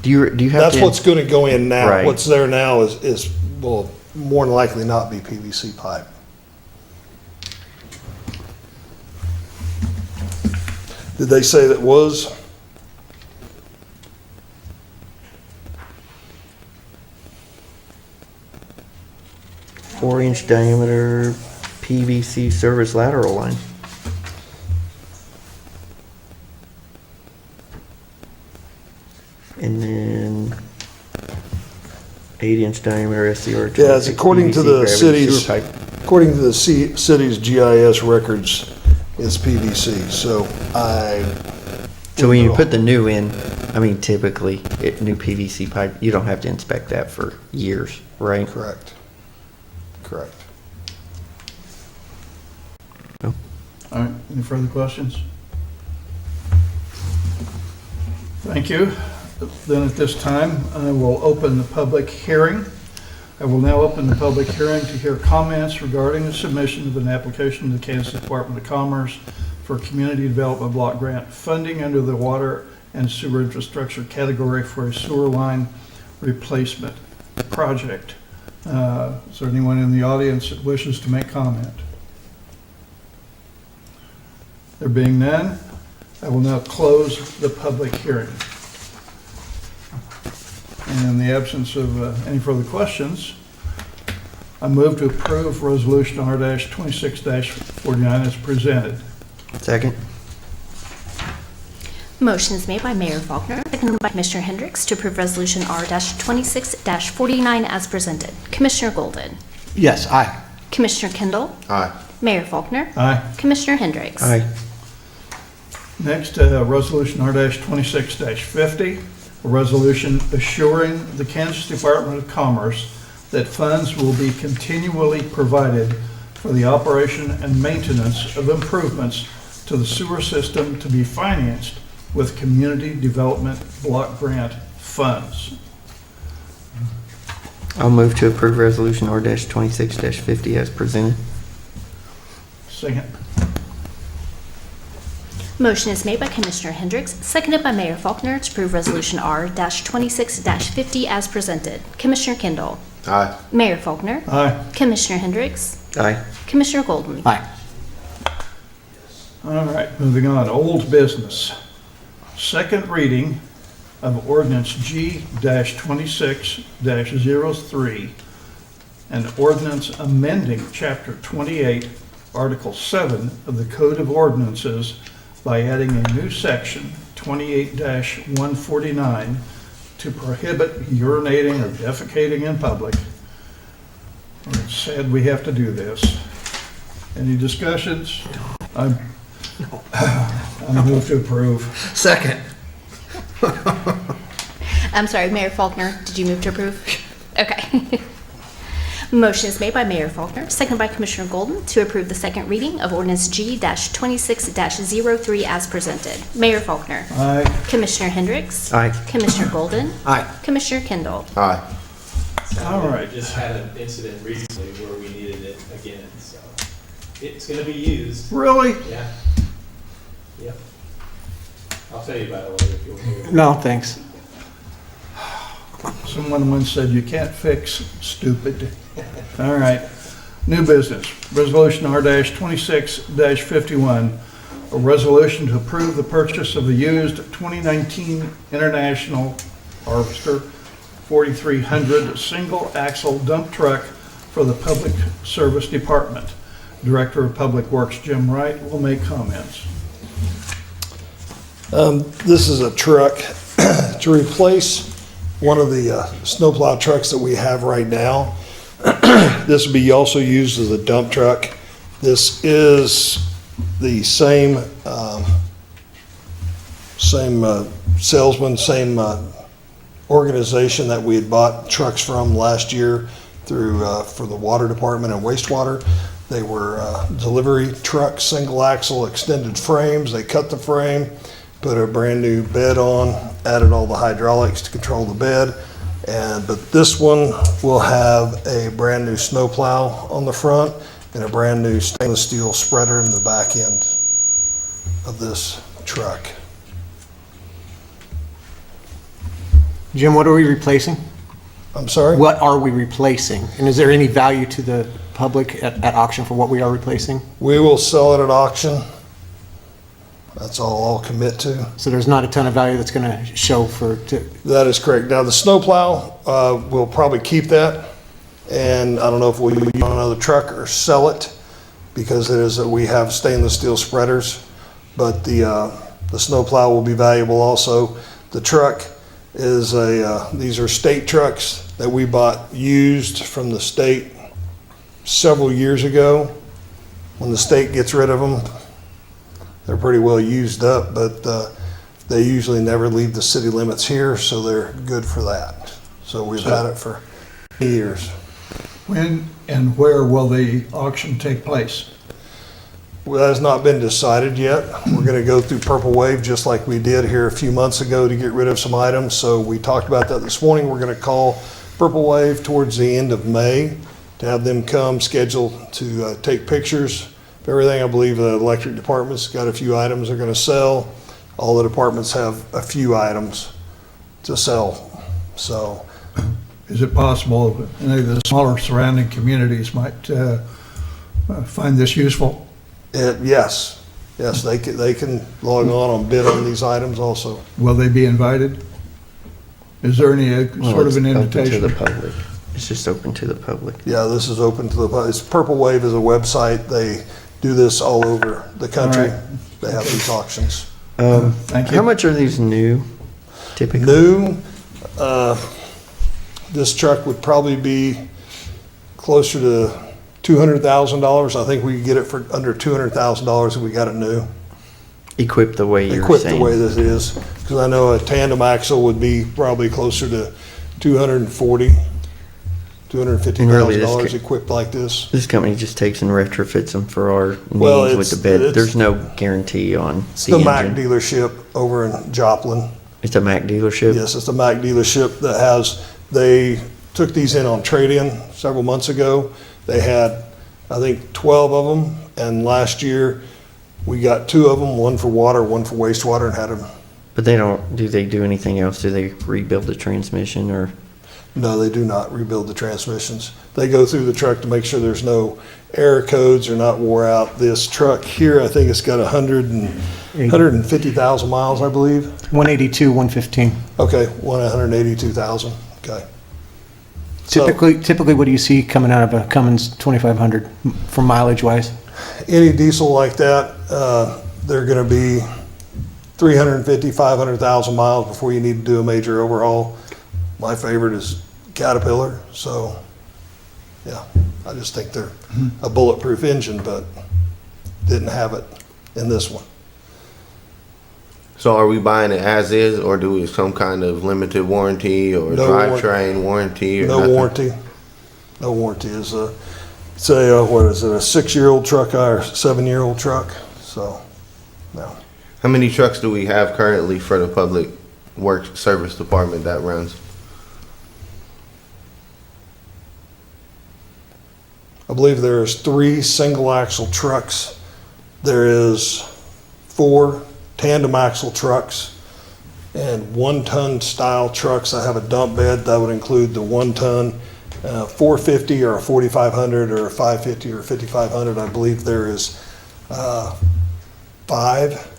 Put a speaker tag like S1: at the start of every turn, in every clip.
S1: Do you have
S2: That's
S1: to?
S2: what's going to go in now.
S1: Right.
S2: What's there now will more than likely not be PVC pipe. Did they say that was?
S1: 4-inch diameter PVC service lateral line. And then 8-inch diameter SCR.
S2: Yeah, it's according to the city's,
S1: pipe.
S2: according to the city's GIS records, it's PVC, so
S1: So when you put the new in, I mean, typically, new PVC pipe, you don't have to inspect that for years, right?
S2: Correct. Correct.
S3: All right, any further questions? Thank you. Then at this time, I will open the public hearing. I will now open the public hearing to hear comments regarding the submission of an application to the Kansas Department of Commerce for Community Development Block Grant funding under the Water and Sewer Infrastructure category for a sewer line replacement project. Is there anyone in the audience that wishes to make comment? There being none, I will now close the public hearing. And in the absence of any further questions, I move to approve Resolution R-26-49 as presented.
S1: Second.
S4: Motion is made by Mayor Faulkner, seconded by Commissioner Hendricks to approve Resolution R-26-49 as presented. Commissioner Golden,
S5: Yes, aye.
S4: Commissioner Kendall,
S5: Aye.
S4: Mayor Faulkner,
S3: Aye.
S4: Commissioner Hendricks.
S1: Aye.
S3: Next, Resolution R-26-50, a resolution assuring the Kansas Department of Commerce that funds will be continually provided for the operation and maintenance of improvements to the sewer system to be financed with Community Development Block Grant funds.
S1: I'll move to approve Resolution R-26-50 as presented.
S3: Second.
S4: Motion is made by Commissioner Hendricks, seconded by Mayor Faulkner to approve Resolution R-26-50 as presented. Commissioner Kendall,
S5: Aye.
S4: Mayor Faulkner,
S3: Aye.
S4: Commissioner Hendricks,
S1: Aye.
S4: Commissioner Golden.
S5: Aye.
S3: All right, moving on, old business. Second reading of ordinance G-26-03, an ordinance amending Chapter 28, Article 7 of the Code of Ordinances by adding a new section, 28-149, to prohibit urinating or defecating in public. It's sad we have to do this. Any discussions? I move to approve.
S5: Second.
S4: I'm sorry, Mayor Faulkner, did you move to approve? Okay. Motion is made by Mayor Faulkner, seconded by Commissioner Golden to approve the second reading of ordinance G-26-03 as presented. Mayor Faulkner,
S3: Aye.
S4: Commissioner Hendricks,
S1: Aye.
S4: Commissioner Golden,
S5: Aye.
S4: Commissioner Kendall.
S5: Aye.
S3: All right.
S6: We just had an incident recently where we needed it again, so it's gonna be used.
S3: Really?
S6: Yeah. Yep. I'll tell you about it later if you want to hear.
S5: No, thanks.
S3: Someone once said you can't fix stupid. All right. New business. Resolution R-26-51, a resolution to approve the purchase of a used 2019 International Harvester 4300 single-axle dump truck for the Public Service Department. Director of Public Works Jim Wright will make comments.
S2: This is a truck to replace one of the snowplow trucks that we have right now. This will be also used as a dump truck. This is the same salesman, same organization that we had bought trucks from last year through for the water department and wastewater. They were delivery trucks, single axle, extended frames. They cut the frame, put a brand new bed on, added all the hydraulics to control the bed. But this one will have a brand new snowplow on the front and a brand new stainless steel spreader in the back end of this truck.
S5: Jim, what are we replacing?
S2: I'm sorry?
S5: What are we replacing? And is there any value to the public at auction for what we are replacing?
S2: We will sell it at auction. That's all I'll commit to.
S5: So there's not a ton of value that's going to show
S2: That is correct. Now, the snowplow, we'll probably keep that. And I don't know if we use it on another truck or sell it, because we have stainless steel spreaders. But the snowplow will be valuable also. The truck is these are state trucks that we bought used from the state several years ago. When the state gets rid of them, they're pretty well used up, but they usually never leave the city limits here, so they're good for that. So we've had it for years.
S3: When and where will the auction take place?
S2: Well, that has not been decided yet. We're going to go through Purple Wave just like we did here a few months ago to get rid of some items. So we talked about that this morning. We're going to call Purple Wave towards the end of May to have them come scheduled to take pictures of everything. I believe the electric department's got a few items they're going to sell. All the departments have a few items to sell. So
S3: Is it possible any of the smaller surrounding communities might find this useful?
S2: yes, they can log on bid on these items also.
S3: Will they be invited? Is there any sort of an
S1: It's open to
S3: invitation?
S1: the public. It's just open to the public.
S2: Yeah, this is open to the public. Purple Wave is a website. They do this all over the country.
S3: All right.
S2: They have these auctions.
S3: Thank you.
S1: How much are these new typically?
S2: New, this truck would probably be closer to $200,000. I think we could get it for under $200,000 if we got it new.
S1: Equipped the way you're
S2: Equipped the
S1: saying?
S2: way this is. Because I know a tandem axle would be probably closer to $240,000,
S1: And really, this
S2: $250,000
S1: ca-
S2: equipped like this.
S1: This company just takes and retrofits them for our
S2: Well,
S1: needs with the bed.
S2: it's-
S1: There's no guarantee on
S2: It's
S1: the
S2: the Mack
S1: engine.
S2: dealership over in Joplin.
S1: It's a Mack dealership?
S2: Yes, it's the Mack dealership that they took these in on trade-in several months ago. They had, I think, 12 of them, and last year, we got 2 of them, one for water, one for wastewater, and had them.
S1: But do they do anything else? Do they rebuild the transmission or?
S2: No, they do not rebuild the transmissions. They go through the truck to make sure there's no error codes or not wore out. This truck here, I think it's got 150,000 miles, I believe.
S5: 182, 115?
S2: Okay, 182,000, okay. So-
S5: Typically, what do you see coming out of a Cummins 2500 for mileage-wise?
S2: Any diesel like that, they're gonna be 350, 500,000 miles before you need to do a major overhaul. My favorite is Caterpillar, so, yeah, I just think they're a bulletproof engine, but didn't have it in this one.
S7: So are we buying it as is, or do we some kind of limited warranty or
S2: No
S7: drivetrain warranty or
S2: No
S7: nothing?
S2: warranty. No warranty. Is a, what is it, a 6-year-old truck or 7-year-old truck, so, no.
S7: How many trucks do we have currently for the public works service department that runs?
S2: I believe there's 3 single axle trucks. There is 4 tandem axle trucks and 1-ton style trucks. I have a dump bed that would include the 1-ton 450 or a 4500 or a 550 or a 5500. I believe there is 5.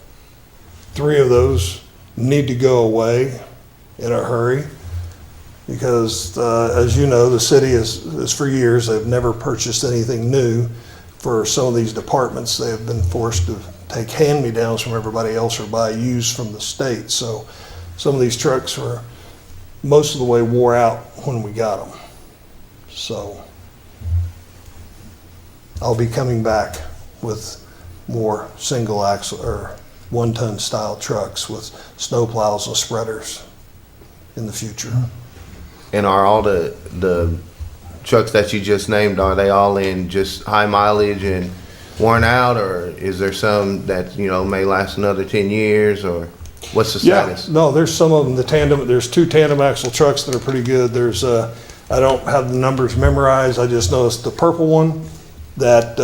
S2: 3 of those need to go away in a hurry. Because, as you know, the city is for years, they've never purchased anything new for some of these departments. They have been forced to take hand-me-downs from everybody else or buy used from the state. So some of these trucks were most of the way wore out when we got them. So I'll be coming back with more single axle or 1-ton style trucks with snowplows and spreaders in the future.
S7: And are all the trucks that you just named, are they all in just high mileage and worn out, or is there some that, may last another 10 years, or what's the status?
S2: Yeah, no, there's some of them, there's 2 tandem axle trucks that are pretty good. There's, I don't have the numbers memorized, I just know it's the purple one, that,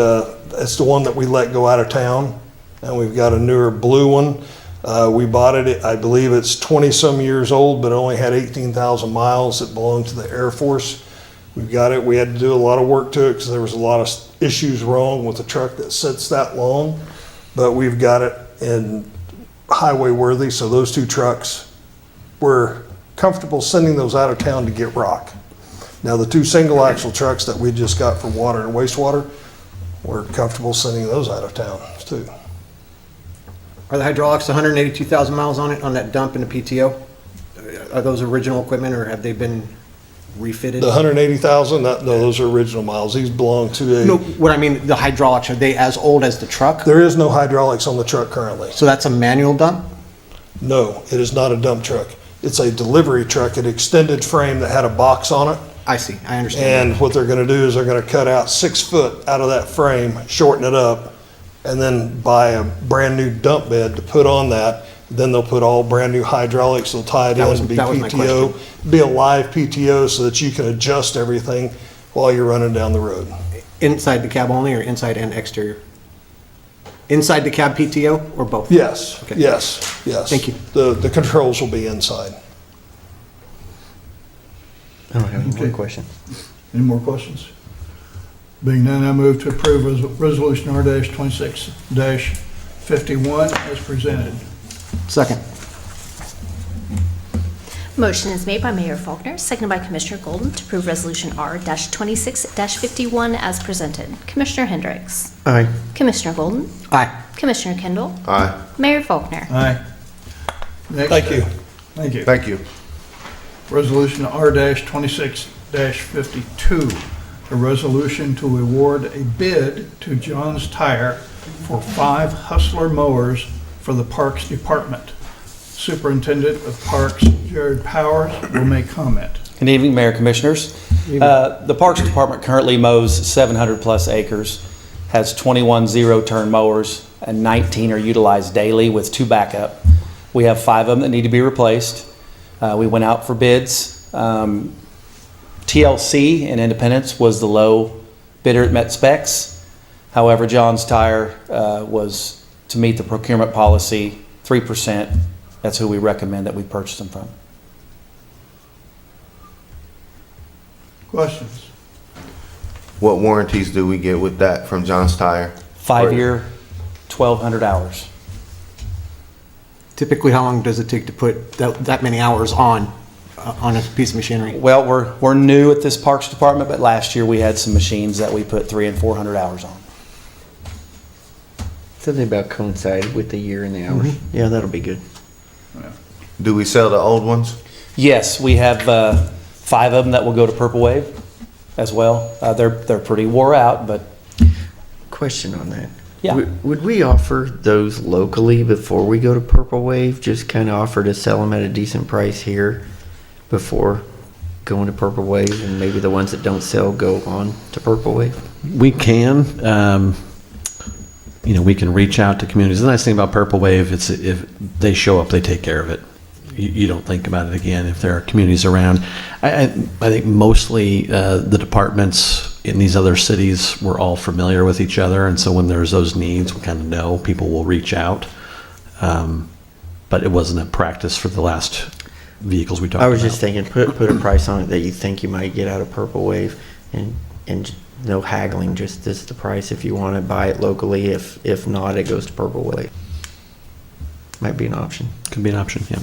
S2: it's the one that we let go out of town, and we've got a newer blue one. We bought it, I believe it's 20-some years old, but only had 18,000 miles. It belonged to the Air Force. We've got it. We had to do a lot of work to it because there was a lot of issues wrong with the truck that sits that long. But we've got it in highway worthy, so those two trucks, we're comfortable sending those out of town to get rock. Now, the two single axle trucks that we just got for water and wastewater, we're comfortable sending those out of town too.
S5: Are the hydraulics 182,000 miles on it, on that dump in the PTO? Are those original equipment, or have they been refitted?
S2: The 180,000, no, those are original miles. These belong to
S5: No,
S2: a,
S5: what I mean, the hydraulics, are they as old as the truck?
S2: there is no hydraulics on the truck currently.
S5: So that's a manual dump?
S2: No, it is not a dump truck. It's a delivery truck, an extended frame that had a box on it.
S5: I see, I understand.
S2: And what they're gonna do is they're gonna cut out 6 foot out of that frame, shorten it up, and then buy a brand-new dump bed to put on that. Then they'll put all brand-new hydraulics, they'll tie it
S5: That
S2: in,
S5: was-
S2: be
S5: that was my
S2: PTO, be a live PTO so that you can adjust everything while you're running down the road.
S5: Inside the cab only, or inside and exterior? Inside the cab PTO, or both?
S2: Yes,
S5: Okay.
S2: yes, yes.
S5: Thank you.
S2: The controls will be inside.
S1: I don't have any more
S3: Okay.
S1: questions.
S3: Any more questions? Being none, I move to approve Resolution R-26-51 as presented.
S5: Second.
S4: Motion is made by Mayor Faulkner, seconded by Commissioner Golden to approve Resolution R-26-51 as presented. Commissioner Hendricks.
S1: Aye.
S4: Commissioner Golden.
S5: Aye.
S4: Commissioner Kendall.
S7: Aye.
S4: Mayor Faulkner.
S3: Aye. Next.
S2: Thank you.
S3: Thank you.
S7: Thank you.
S3: Resolution R-26-52, a resolution to award a bid to John's Tire for 5 Hustler mowers for the Parks Department. Superintendent of Parks, Jared Powers, will make comment.
S8: Good evening, Mayor Commissioners. The Parks Department currently mows 700-plus acres, has 21 zero-turn mowers, and 19 are utilized daily with 2 backup. We have 5 of them that need to be replaced. We went out for bids. TLC in Independence was the low bidder. It met specs. However, John's Tire was, to meet the procurement policy, 3%. That's who we recommend that we purchase them from.
S3: Questions?
S7: What warranties do we get with that from John's Tire?
S8: 5-year, 1,200 hours.
S5: Typically, how long does it take to put that many hours on a piece of machinery?
S8: Well, we're new at this Parks Department, but last year we had some machines that we put 300 and 400 hours on.
S1: Something about coincided with the year and the hours. Yeah, that'll be good.
S7: Do we sell the old ones?
S8: Yes, we have 5 of them that will go to Purple Wave as well. They're pretty wore out, but
S1: Question on that.
S8: Yeah.
S1: Would we offer those locally before we go to Purple Wave? Just kind of offer to sell them at a decent price here before going to Purple Wave, and maybe the ones that don't sell go on to Purple Wave?
S9: We can. We can reach out to communities. The nice thing about Purple Wave, it's if they show up, they take care of it. You don't think about it again if there are communities around. I think mostly the departments in these other cities, we're all familiar with each other, and so when there's those needs, we kind of know people will reach out. But it wasn't a practice for the last vehicles we talked about.
S1: I was just thinking, put a price on it that you think you might get out of Purple Wave, and no haggling, just this is the price if you want to buy it locally. If not, it goes to Purple Wave. Might be an option.
S9: Could be an option, yeah.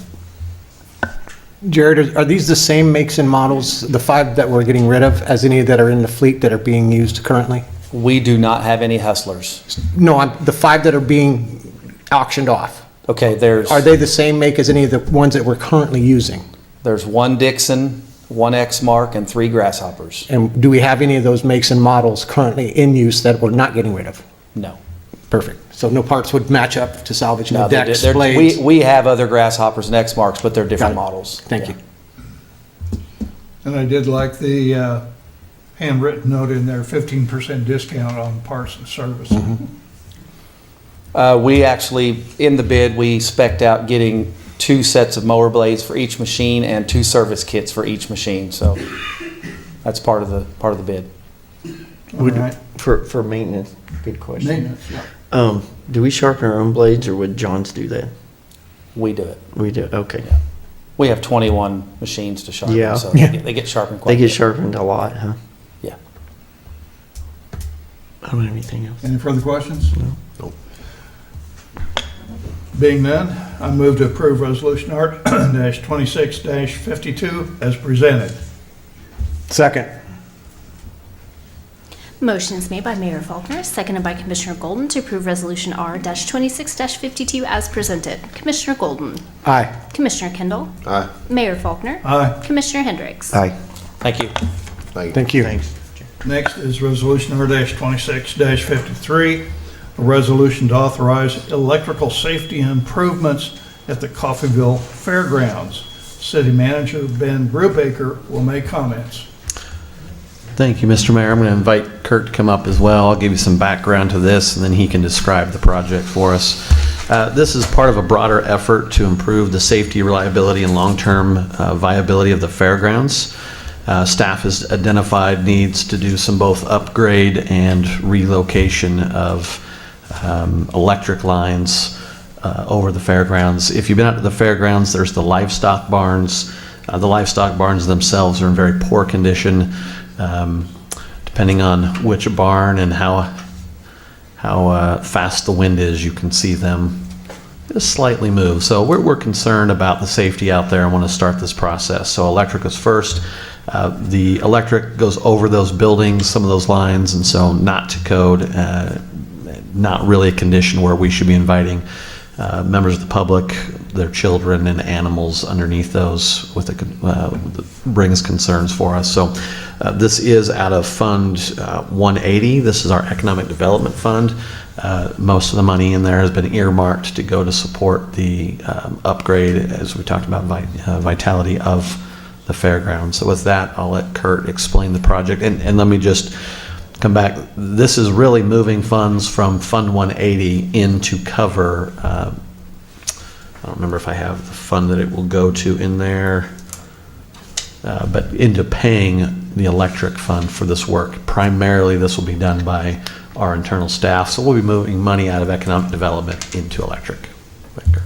S5: Jared, are these the same makes and models, the 5 that we're getting rid of, as any that are in the fleet that are being used currently?
S8: we do not have any Hustlers.
S5: No, the 5 that are being auctioned off.
S8: Okay, there's
S5: Are they the same make as any of the ones that we're currently using?
S8: 1 Dixon, 1 X-Mark, and 3 Grasshoppers.
S5: And do we have any of those makes and models currently in use that we're not getting rid of?
S8: No.
S5: Perfect. So no parts would match up to salvage, no
S8: No, they're-
S5: decks,
S8: they're-
S5: blades?
S8: we have other Grasshoppers and X-Marks, but they're different
S5: Got it.
S8: models.
S5: Thank you.
S3: And I did like the handwritten note in there, 15% discount on parts and service.
S8: We actually, in the bid, we spec'd out getting 2 sets of mower blades for each machine and 2 service kits for each machine, so that's part of the bid.
S3: All right.
S1: For maintenance, good question.
S3: Maintenance, yeah.
S1: Do we sharpen our own blades, or would Johns do that?
S8: We do it.
S1: We do, okay.
S8: Yeah. We have 21 machines to sharpen,
S1: Yeah.
S8: so
S2: Yeah.
S8: they get sharpened quite
S1: They
S8: a
S1: get
S8: bit.
S1: sharpened a lot, huh?
S8: Yeah.
S1: I don't have anything else.
S3: Any further questions?
S1: No.
S7: Nope.
S3: Being none, I move to approve Resolution R-26-52 as presented.
S5: Second.
S4: Motion is made by Mayor Faulkner, seconded by Commissioner Golden to approve Resolution R-26-52 as presented. Commissioner Golden,
S5: Aye.
S4: Commissioner Kendall,
S7: Aye.
S4: Mayor Faulkner,
S3: Aye.
S4: Commissioner Hendricks.
S1: Aye.
S8: Thank you.
S5: Thank you.
S1: Thanks.
S3: Next is Resolution R-26-53, a resolution to authorize electrical safety improvements at the Coffeyville Fairgrounds. City Manager Ben Brubaker will make comments.
S9: Thank you, Mr. Mayor. I'm going to invite Kurt to come up as well. I'll give you some background to this, and then he can describe the project for us. This is part of a broader effort to improve the safety, reliability, and long-term viability of the fairgrounds. Staff has identified needs to do some both upgrade and relocation of electric lines over the fairgrounds. If you've been out to the fairgrounds, there's the livestock barns. The livestock barns themselves are in very poor condition. Depending on which barn and how fast the wind is, you can see them just slightly move. So we're concerned about the safety out there and want to start this process. So electric is first. The electric goes over those buildings, some of those lines, and so not to code, not really a condition where we should be inviting members of the public, their children and animals underneath those with brings concerns for us. So this is out of Fund 180. This is our Economic Development Fund. Most of the money in there has been earmarked to go to support the upgrade, as we talked about, vitality of the fairgrounds. So with that, I'll let Kurt explain the project. And let me just come back. This is really moving funds from Fund 180 in to cover, I don't remember if I have the fund that it will go to in there, but into paying the electric fund for this work. Primarily, this will be done by our internal staff, so we'll be moving money out of economic development into electric. Victor.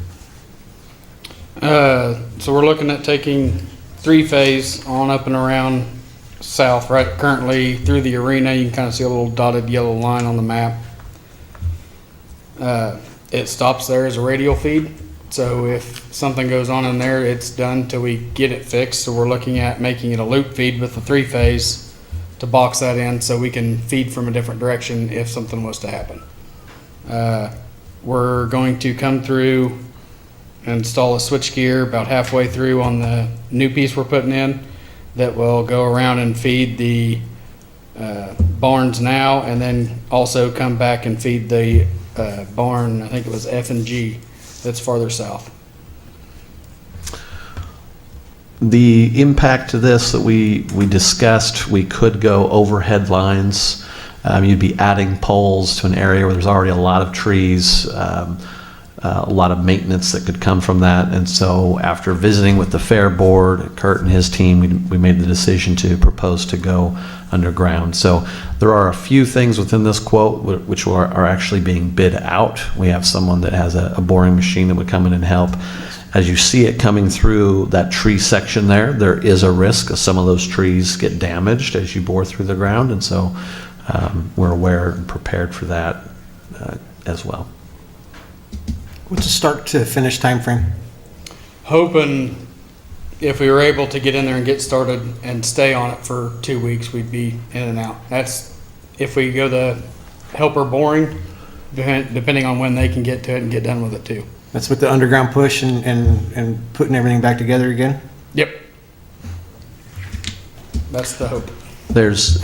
S10: So we're looking at taking three-phase on up and around south, right currently through the arena. You can kind of see a little dotted yellow line on the map. It stops there as a radial feed. So if something goes on in there, it's done till we get it fixed. So we're looking at making it a loop feed with the three-phase to box that in so we can feed from a different direction if something was to happen. We're going to come through and install a switchgear about halfway through on the new piece we're putting in that will go around and feed the barns now, and then also come back and feed the barn, I think it was F and G, that's farther south.
S9: The impact to this that we discussed, we could go overhead lines. You'd be adding poles to an area where there's already a lot of trees, a lot of maintenance that could come from that. And so after visiting with the fair board, Kurt and his team, we made the decision to propose to go underground. So there are a few things within this quote which are actually being bid out. We have someone that has a boring machine that would come in and help. As you see it coming through that tree section there is a risk of some of those trees get damaged as you bore through the ground. And so we're aware and prepared for that as well.
S5: What's the start to finish time frame?
S10: Hoping if we were able to get in there and get started and stay on it for 2 weeks, we'd be in and out. That's if we go the helper boring, depending on when they can get to it and get done with it too.
S5: That's with the underground push and putting everything back together again?
S10: Yep. That's the hope.
S9: There's,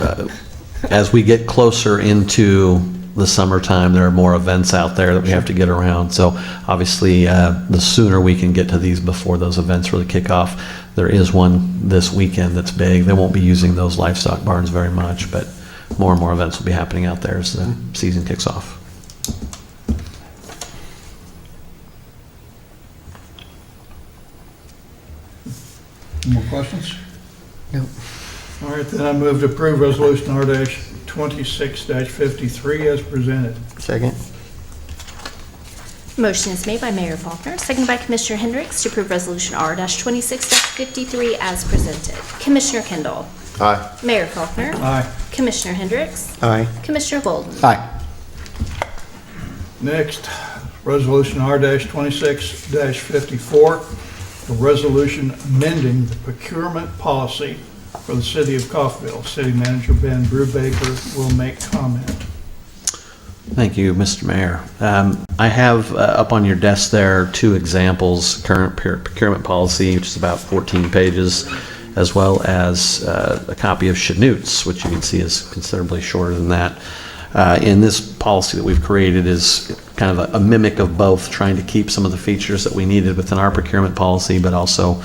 S9: as we get closer into the summertime, there are more events out there that we have to get around. So obviously, the sooner we can get to these before those events really kick off. There is one this weekend that's big. They won't be using those livestock barns very much, but more and more events will be happening out there as the season kicks off.
S3: More questions?
S1: No.
S3: All right, then I move to approve Resolution R-26-53 as presented.
S1: Second.
S4: Motion is made by Mayor Faulkner, seconded by Commissioner Hendricks to approve Resolution R-26-53 as presented. Commissioner Kendall.
S7: Aye.
S4: Mayor Faulkner.
S3: Aye.
S4: Commissioner Hendricks.
S1: Aye.
S4: Commissioner Golden.
S5: Aye.
S3: Next, Resolution R-26-54, a resolution amending the procurement policy for the city of Coffeyville. City Manager Ben Brubaker will make comment.
S9: Thank you, Mr. Mayor. I have up on your desk there 2 examples, current procurement policy, which is about 14 pages, as well as a copy of Chanut's, which you can see is considerably shorter than that. And this policy that we've created is kind of a mimic of both, trying to keep some of the features that we needed within our procurement policy, but also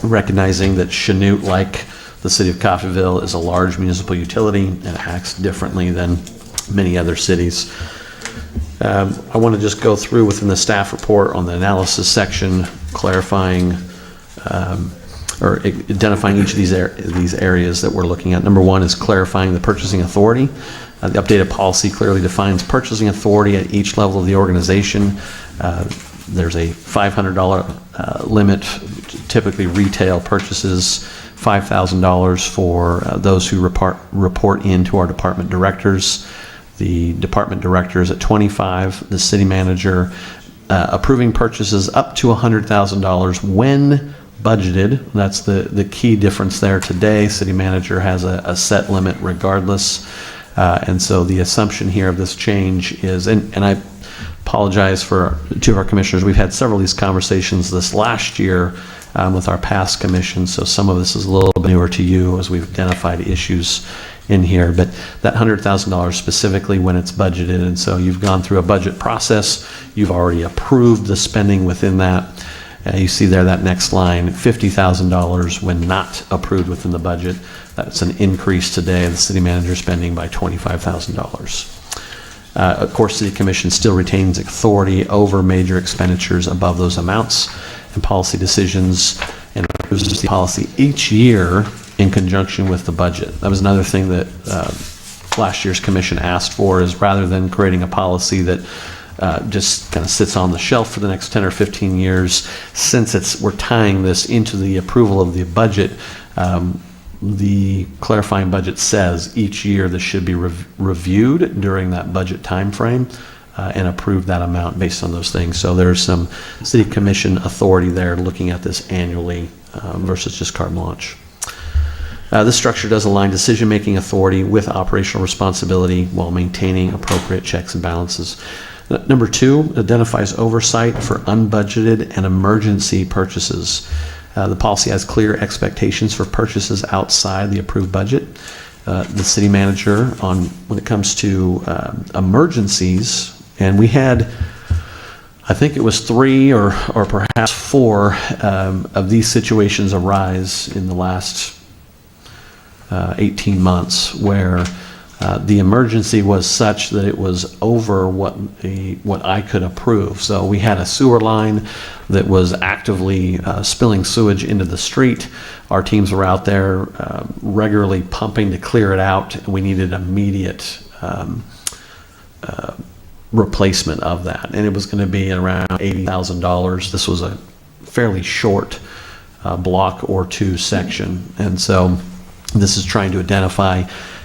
S9: recognizing that Chanut, like the city of Coffeyville, is a large municipal utility and acts differently than many other cities. I want to just go through within the staff report on the analysis section, clarifying or identifying each of these areas that we're looking at. Number 1 is clarifying the purchasing authority. The updated policy clearly defines purchasing authority at each level of the organization. There's a $500 limit, typically retail purchases, $5,000 for those who report into our department directors. The department directors at $25,000, the city manager approving purchases up to $100,000 when budgeted. That's the key difference there. Today, city manager has a set limit regardless. And so the assumption here of this change is, and I apologize for 2 of our commissioners, we've had several of these conversations this last year with our past commissions, so some of this is a little bit newer to you as we've identified issues in here, but that $100,000 specifically when it's budgeted, and so you've gone through a budget process, you've already approved the spending within that. You see there that next line, $50,000 when not approved within the budget. That's an increase today of the city manager spending by $25,000. Of course, City Commission still retains authority over major expenditures above those amounts and policy decisions, and approves the policy each year in conjunction with the budget. That was another thing that last year's commission asked for, is rather than creating a policy that just kind of sits on the shelf for the next 10 or 15 years, since we're tying this into the approval of the budget, the clarifying budget says each year this should be reviewed during that budget time frame and approve that amount based on those things. So there's some city commission authority there looking at this annually versus just carte blanche. This structure does align decision-making authority with operational responsibility while maintaining appropriate checks and balances. Number 2 identifies oversight for unbudgeted and emergency purchases. The policy has clear expectations for purchases outside the approved budget. The city manager, when it comes to emergencies, and we had, I think it was 3 or perhaps 4 of these situations arise in the last 18 months, where the emergency was such that it was over what I could approve. So we had a sewer line that was actively spilling sewage into the street. Our teams were out there regularly pumping to clear it out. We needed immediate replacement of that, and it was going to be around $80,000. This was a fairly short block or 2 section, and so this is trying to identify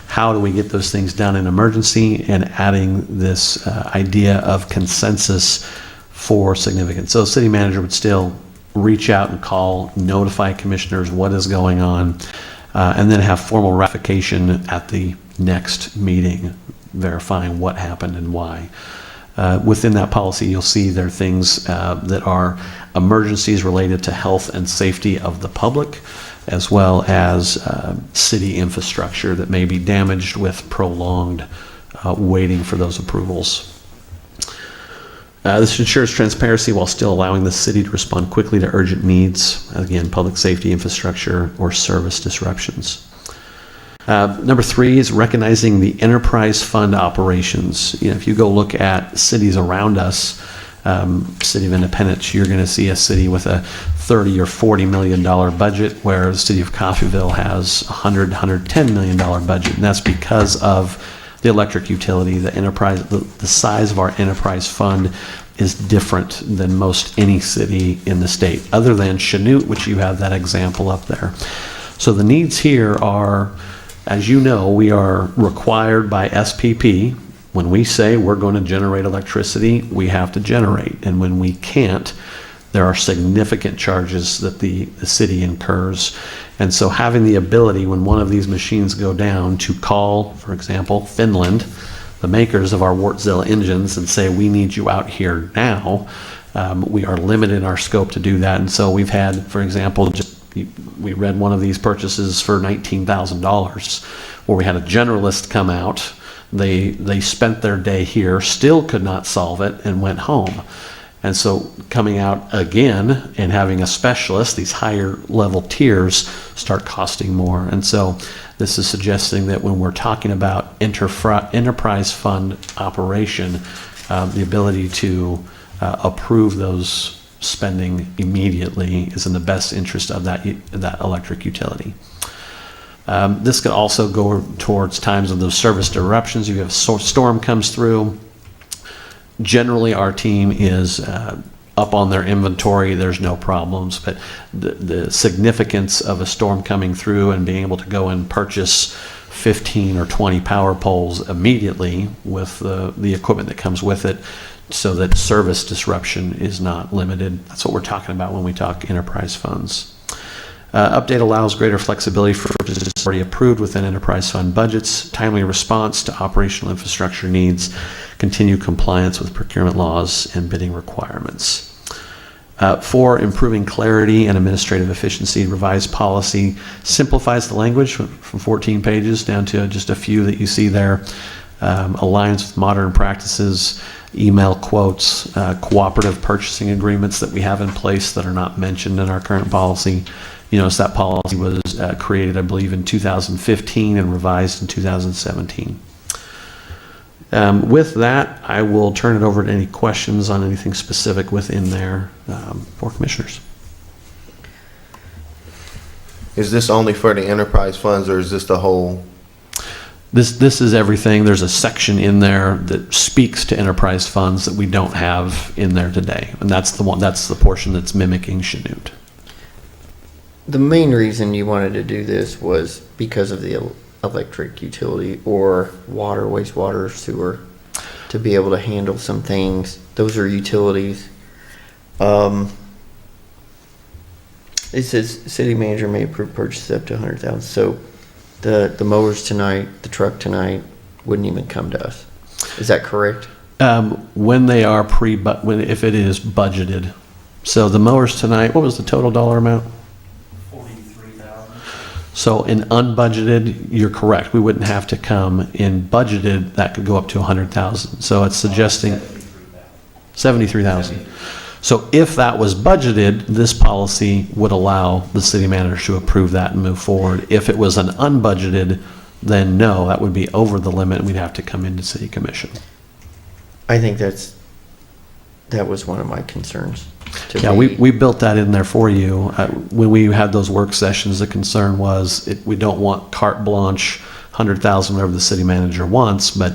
S9: how do we get those things done in emergency, and adding this idea of consensus for significance. So the city manager would still reach out and call, notify commissioners what is going on, and then have formal ratification at the next meeting, verifying what happened and why. Within that policy, you'll see there are things that are emergencies related to health and safety of the public, as well as city infrastructure that may be damaged with prolonged waiting for those approvals. This ensures transparency while still allowing the city to respond quickly to urgent needs, again, public safety, infrastructure, or service disruptions. Number 3 is recognizing the enterprise fund operations. If you go look at cities around us, City of Independence, you're going to see a city with a $30 or $40 million budget, where the city of Coffeyville has $110 million budget, and that's because of the electric utility, the enterprise, the size of our enterprise fund is different than most any city in the state, other than Chanute, which you have that example up there. So the needs here are, as you know, we are required by SPP. When we say we're going to generate electricity, we have to generate. And when we can't, there are significant charges that the city incurs. And so having the ability, when one of these machines go down, to call, for example, Finland, the makers of our Wartzilla engines, and say, we need you out here now, we are limited in our scope to do that. And so we've had, for example, we read one of these purchases for $19,000, where we had a generalist come out. They spent their day here, still could not solve it, and went home. And so coming out again and having a specialist, these higher level tiers start costing more. And so this is suggesting that when we're talking about enterprise fund operation, the ability to approve those spending immediately is in the best interest of that electric utility. This could also go towards times of those service disruptions. If you have a storm comes through, generally our team is up on their inventory, there's no problems, but the significance of a storm coming through and being able to go and purchase 15 or 20 power poles immediately with the equipment that comes with it, so that service disruption is not limited. That's what we're talking about when we talk enterprise funds. Update allows greater flexibility for purchases already approved within enterprise fund budgets, timely response to operational infrastructure needs, continued compliance with procurement laws and bidding requirements. For improving clarity and administrative efficiency, revised policy simplifies the language from 14 pages down to just a few that you see there, aligns with modern practices, email quotes, cooperative purchasing agreements that we have in place that are not mentioned in our current policy. You notice that policy was created, I believe, in 2015 and revised in 2017. With that, I will turn it over to any questions on anything specific within there for commissioners.
S7: Is this only for the enterprise funds, or is this the whole?
S9: This is everything. There's a section in there that speaks to enterprise funds that we don't have in there today, and that's the portion that's mimicking Chanute.
S1: The main reason you wanted to do this was because of the electric utility or water, wastewater, sewer, to be able to handle some things. Those are utilities. It says city manager may approve purchases up to $100,000. So the mowers tonight, the truck tonight wouldn't even come to us. Is that correct?
S9: When they are if it is budgeted. So the mowers tonight, what was the total dollar amount? So in unbudgeted, you're correct. We wouldn't have to come. In budgeted, that could go up to 100,000. So it's suggesting 73,000. So if that was budgeted, this policy would allow the city manager to approve that and move forward. If it was an unbudgeted, then no, that would be over the limit. We'd have to come into city commission.
S1: I think that was one of my concerns.
S9: Yeah, we built that in there for you. When we had those work sessions, the concern was we don't want carte blanche, 100,000, whatever the city manager wants, but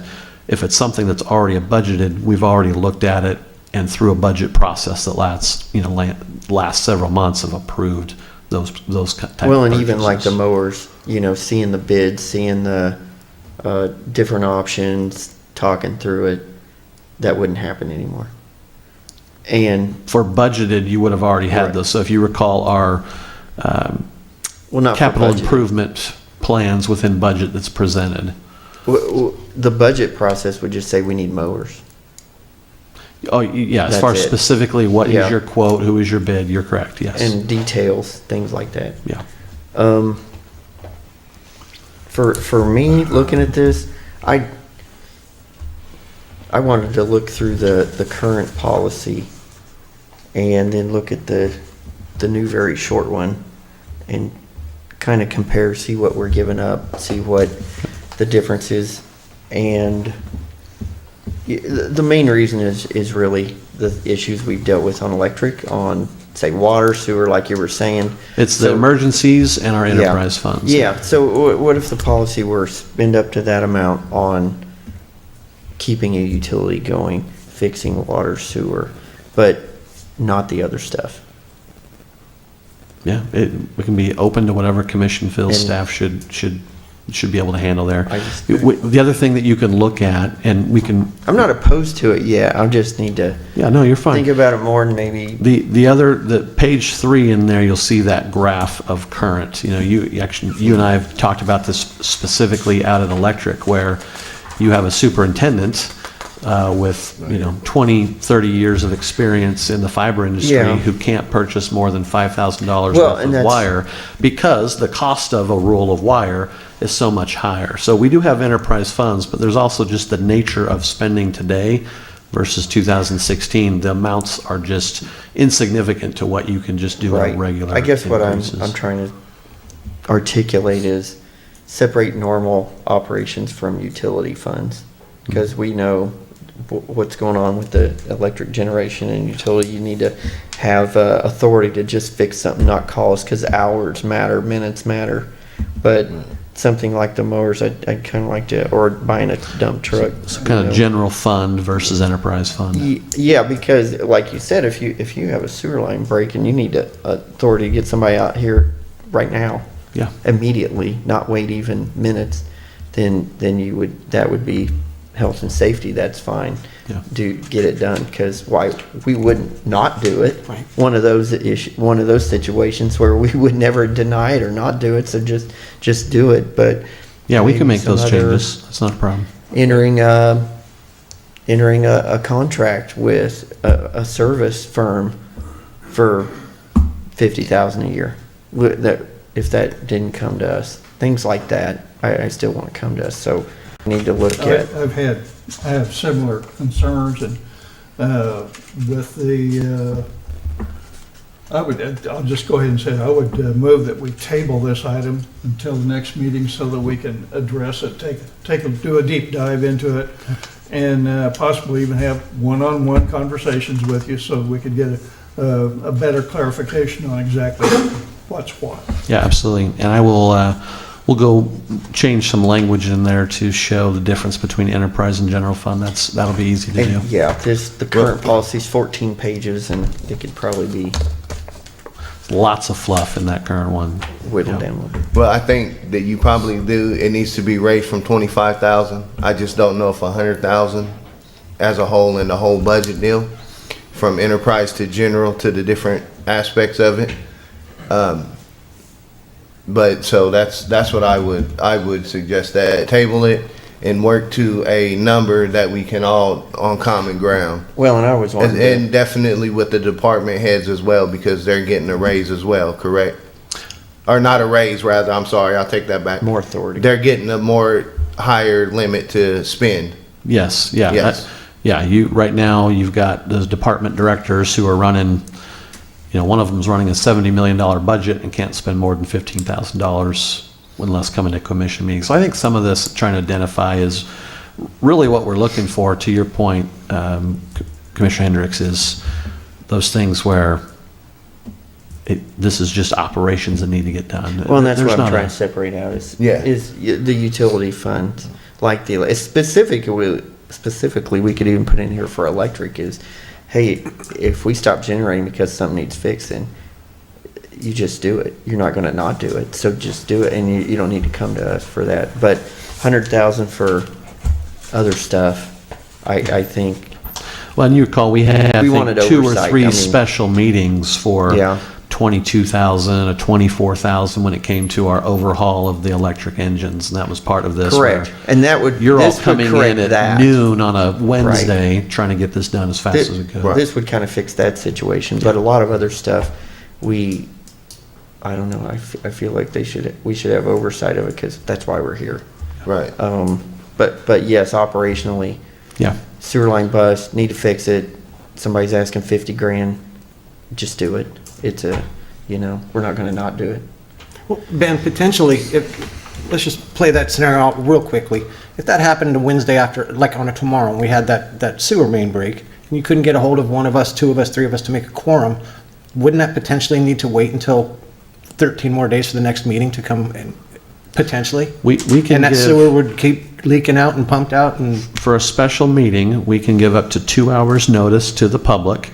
S9: if it's something that's already budgeted, we've already looked at it and through a budget process that lasts several months have approved those type of purchases.
S1: Well, and even like the mowers, seeing the bids, seeing the different options, talking through it, that wouldn't happen anymore. And
S9: for budgeted, you would have already had
S1: right.
S9: those. So if you recall our
S1: not
S9: capital
S1: for budgeted.
S9: Improvement plans within budget that's presented.
S1: The budget process would just say we need mowers.
S9: Oh, yeah, as
S1: That's
S9: far as
S1: it.
S9: specifically what is
S1: Yeah.
S9: your quote, who is your bid, you're correct, yes.
S1: And details, things like that.
S9: Yeah.
S1: For me, looking at this, I wanted to look through the current policy and then look at the new very short one and kind of compare, see what we're giving up, see what the difference is. And the main reason is really the issues we've dealt with on electric, on say water, sewer, like you were saying.
S9: It's the emergencies and our enterprise funds.
S1: Yeah, so what if the policy were spend up to that amount on keeping a utility going, fixing water, sewer, but not the other stuff.
S9: Yeah, we can be open to whatever commission feels
S1: And-
S9: staff should be able to handle there.
S1: I just-
S9: The other thing that you can look at, and we can,
S1: I'm not opposed to it yet, I just need to
S9: yeah, no, you're fine.
S1: think about it more and maybe,
S9: The page 3 in there, you'll see that graph of current. You know, you and I have talked about this specifically out at Electric, where you have a superintendent with, 20, 30 years of experience in the fiber industry
S1: Yeah.
S9: who can't purchase more than $5,000
S1: Well,
S9: worth
S1: and
S9: of
S1: that's-
S9: wire because the cost of a roll of wire is so much higher. So we do have enterprise funds, but there's also just the nature of spending today versus 2016. The amounts are just insignificant to what you can just do on
S1: right.
S9: a regular
S1: I guess what I'm
S9: increases.
S1: trying to articulate is separate normal operations from utility funds. Because we know what's going on with the electric generation and utility. You need to have authority to just fix something, not call us, because hours matter, minutes matter. But something like the mowers, I'd kind of like to, or buying a dump truck.
S9: So kind of general fund versus enterprise fund.
S1: Yeah, because like you said, if you have a sewer line break and you need authority to get somebody out here right now,
S9: Yeah.
S1: immediately, not wait even minutes, then that would be health and safety. That's fine.
S9: Yeah.
S1: Get it done, because why we wouldn't not do it.
S5: Right.
S1: One of those situations where we would never deny it or not do it. So just do it. But
S9: Yeah, we can
S1: maybe
S9: make those
S1: some other-
S9: changes. That's not a problem.
S1: entering a contract with a service firm for $50,000 a year. If that didn't come to us, things like that, I still want to come to us. So we need to look at.
S3: I have similar concerns, and with the, I'll just go ahead and say, I would move that we table this item until the next meeting so that we can address it, do a deep dive into it, and possibly even have one-on-one conversations with you so we could get a better clarification on exactly what's what.
S9: Yeah, absolutely. And I will, we'll go change some language in there to show the difference between enterprise and general fund. That'll be easy to do.
S1: And yeah, the current policy's 14 pages, and it could probably be
S9: Lots of fluff in that current one.
S1: whittled
S9: Yeah.
S1: down a little.
S7: Well, I think that you probably do, it needs to be raised from 25,000. I just don't know if 100,000 as a whole in the whole budget deal, from enterprise to general to the different aspects of it. But so that's what I would suggest, that table it and work to a number that we can all on common ground.
S1: Well, and I always wanted
S7: And definitely with the department heads as well, because they're getting a raise as well, correct? Or not a raise, rather, I'm sorry, I'll take that back.
S1: more authority.
S7: They're getting a more higher limit to spend.
S9: Yes, yeah.
S7: Yes.
S9: Yeah, right now, you've got those department directors who are running, one of them's running a $70 million budget and can't spend more than $15,000 unless coming to commission meetings. So I think some of this, trying to identify, is really what we're looking for, to your point, Commissioner Hendricks, is those things where this is just operations that need to get done.
S1: Well, and that's
S9: There's
S1: what I'm
S9: not
S1: trying
S9: a-
S1: to separate out is
S7: Yeah.
S1: the utility fund, like specifically, we could even put in here for electric is, hey, if we stop generating because something needs fixing, you just do it. You're not going to not do it. So just do it, and you don't need to come to us for that. But 100,000 for other stuff, I think.
S9: Well, and you recall, we had,
S1: We
S9: I
S1: wanted
S9: think, 2 or
S1: oversight.
S9: 3
S1: I mean-
S9: special meetings for
S1: Yeah.
S9: 22,000, or 24,000 when it came to our overhaul of the electric engines, and that was part of this.
S1: Correct.
S9: where
S1: And that would
S9: You're all
S1: this would
S9: coming
S1: correct
S9: in at
S1: that.
S9: noon on a Wednesday, trying to get this done as fast as we could.
S1: This would kind of fix that situation, but a lot of other stuff, I don't know, I feel like we should have oversight of it, because that's why we're here.
S7: Right.
S1: But yes, operationally,
S9: Yeah.
S1: sewer line bust, need to fix it, somebody's asking 50 grand, just do it. It's we're not gonna not do it.
S5: Well, Ben, potentially, let's just play that scenario out real quickly. If that happened a Wednesday after, like on a tomorrow, and we had that sewer main break, and you couldn't get a hold of one of us, 2 of us, 3 of us to make a quorum, wouldn't that potentially need to wait until 13 more days for the next meeting to come and Potentially.
S9: We can
S5: And that
S9: give,
S5: sewer would keep leaking out and pumped out and,
S9: for a special meeting, we can give up to 2 hours' notice to the public,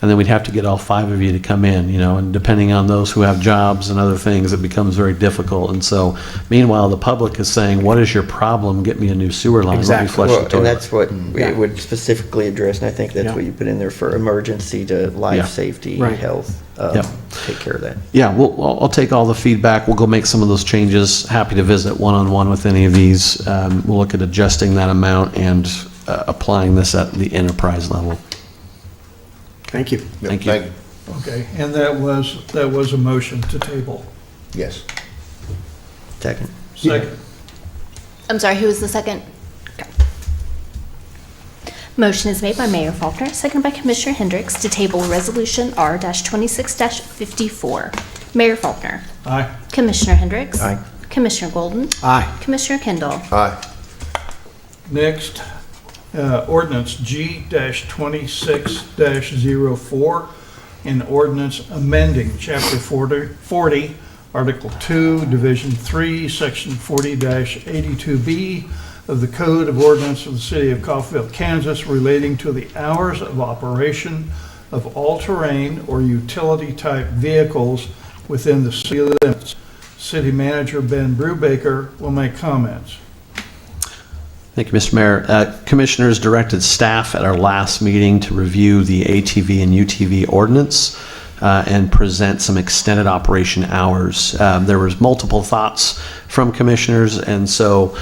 S9: and then we'd have to get all 5 of you to come in, and depending on those who have jobs and other things, it becomes very difficult. And so, meanwhile, the public is saying, what is your problem? Get me a new sewer line. Let me
S5: Exactly.
S9: flush
S1: Well,
S9: the
S1: and
S9: toilet.
S1: that's what
S5: Yeah.
S1: it would specifically address, and I think that's
S5: Yeah.
S1: what you put in there for emergency to life
S9: Yeah.
S1: safety,
S5: Right.
S1: health,
S9: Yep.
S1: take care of that.
S9: Yeah, I'll take all the feedback. We'll go make some of those changes. Happy to visit one-on-one with any of these. We'll look at adjusting that amount and applying this at the enterprise level.
S5: thank you.
S9: Thank you.
S3: Okay, and that was a motion to table.
S7: Yes.
S1: Second.
S3: Second.
S4: I'm sorry, who was the second? Okay. Motion is made by Mayor Faulkner, seconded by Commissioner Hendricks to table Resolution R-26-54. Mayor Faulkner.
S3: Aye.
S4: Commissioner Hendricks.
S1: Aye.
S4: Commissioner Golden.
S5: Aye.
S4: Commissioner Kendall.
S7: Aye.
S3: Next, ordinance G-26-04, an ordinance amending Chapter 40, Article 2, Division 3, Section 40-82B of the Code of Ordinance of the City of Coffeyville, Kansas, relating to the hours of operation of all-terrain or utility-type vehicles within the city limits. City Manager Ben Brubaker will make comments.
S9: Thank you, Mr. Mayor. Commissioners directed staff at our last meeting to review the ATV and UTV ordinance and present some extended operation hours. There was multiple thoughts from commissioners, and so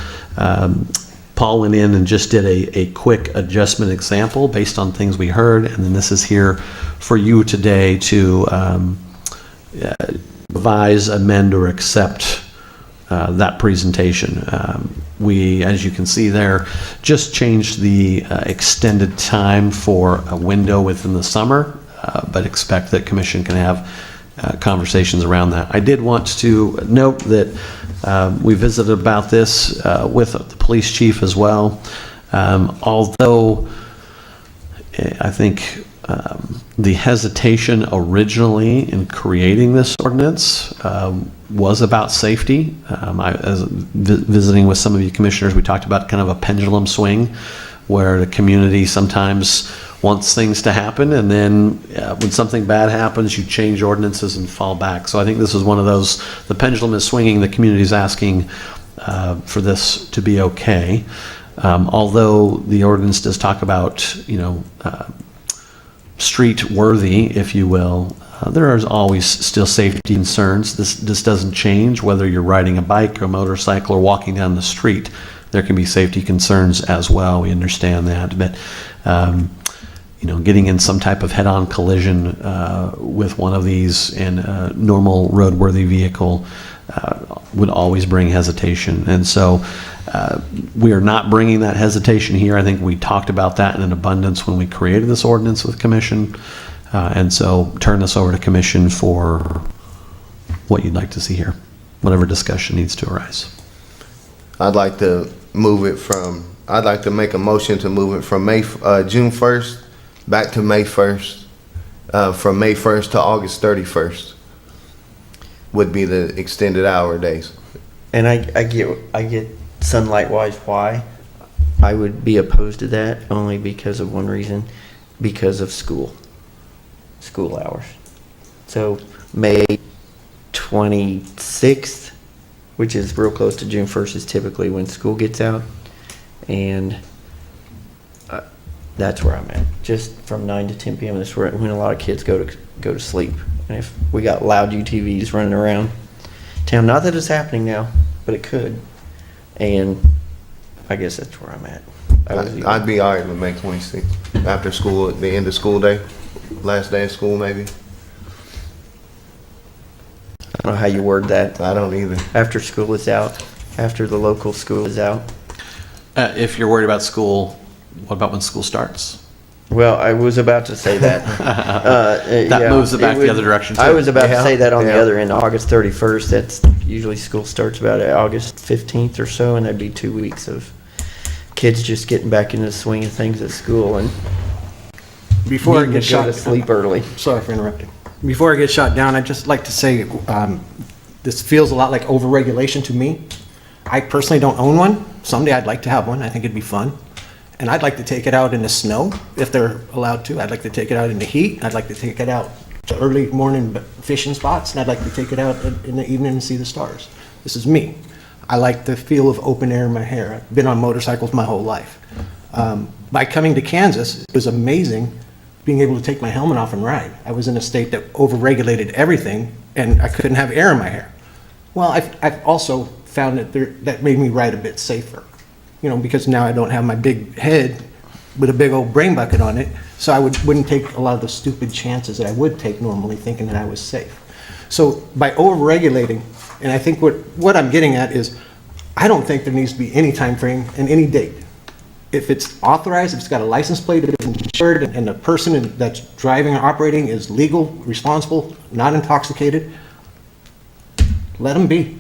S9: Paul went in and just did a quick adjustment example based on things we heard, and then this is here for you today to revise, amend, or accept that presentation. We, as you can see there, just changed the extended time for a window within the summer, but expect that Commission can have conversations around that. I did want to note that we visited about this with the police chief as well. Although I think the hesitation originally in creating this ordinance was about safety. As visiting with some of you commissioners, we talked about kind of a pendulum swing where the community sometimes wants things to happen, and then when something bad happens, you change ordinances and fall back. So I think this is one of those, the pendulum is swinging, the community is asking for this to be okay. Although the ordinance does talk about, street worthy, if you will, there is always still safety concerns. This doesn't change whether you're riding a bike or a motorcycle or walking down the street. There can be safety concerns as well. We understand that, but getting in some type of head-on collision with one of these in a normal roadworthy vehicle would always bring hesitation. And so we are not bringing that hesitation here. I think we talked about that in an abundance when we created this ordinance with Commission. And so turn this over to Commission for what you'd like to see here, whatever discussion needs to arise.
S7: I'd like to make a motion to move it from June 1st back to May 1st, from May 1st to August 31st would be the extended hour days.
S1: And I get sunlight-wise why I would be opposed to that, only because of one reason, because of school hours. So May 26th, which is real close to June 1st, is typically when school gets out, and that's where I'm at. Just from 9 to 10 p.m. That's when a lot of kids go to sleep. And if we got loud UTVs running around town, not that it's happening now, but it could. And I guess that's where I'm at.
S7: I'd be all right with May 26th, after school, at the end of school day, last day of school maybe.
S1: I don't know how you word that.
S7: I don't either.
S1: After school is out, after the local school is out.
S9: If you're worried about school, what about when school starts?
S1: Well, I was about to say that.
S9: That moves it back the other direction, too.
S1: I was about to say that on the
S7: Yeah.
S1: other end, August 31st. That's usually school starts about August 15th or so, and that'd be 2 weeks of kids just getting back into the swing of things at school and
S5: Before I
S1: needing
S5: get
S1: to go
S5: shot,
S1: to sleep early.
S5: sorry for interrupting. Before I get shot down, I'd just like to say this feels a lot like overregulation to me. I personally don't own one. Someday I'd like to have one. I think it'd be fun. And I'd like to take it out in the snow if they're allowed to. I'd like to take it out in the heat. I'd like to take it out to early morning fishing spots. And I'd like to take it out in the evening and see the stars. This is me. I like the feel of open air in my hair. I've been on motorcycles my whole life. By coming to Kansas, it was amazing being able to take my helmet off and ride. I was in a state that overregulated everything, and I couldn't have air in my hair. Well, I've also found that made me ride a bit safer, because now I don't have my big head with a big old brain bucket on it, so I wouldn't take a lot of the stupid chances that I would take normally thinking that I was safe. So by overregulating, and I think what I'm getting at is, I don't think there needs to be any time frame and any date. If it's authorized, if it's got a license plate, if it's insured, and the person that's driving or operating is legal, responsible, not intoxicated, let them be.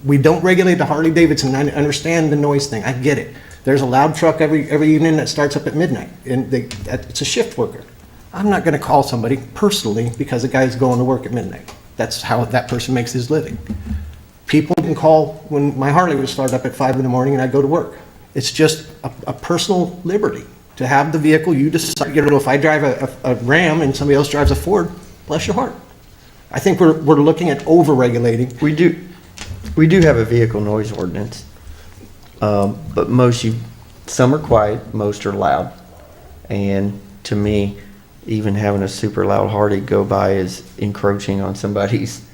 S5: We don't regulate the Harley Davidson. I understand the noise thing. I get it. There's a loud truck every evening that starts up at midnight, and it's a shift worker. I'm not going to call somebody personally because the guy's going to work at midnight. That's how that person makes his living. People can call when my Harley would start up at 5 in the morning and I go to work. It's just a personal liberty to have the vehicle you decide. If I drive a Ram and somebody else drives a Ford, bless your heart. I think we're looking at over-regulating.
S1: We do have a vehicle noise ordinance, but some are quiet, most are loud. And to me, even having a super loud Harley go by is encroaching on somebody's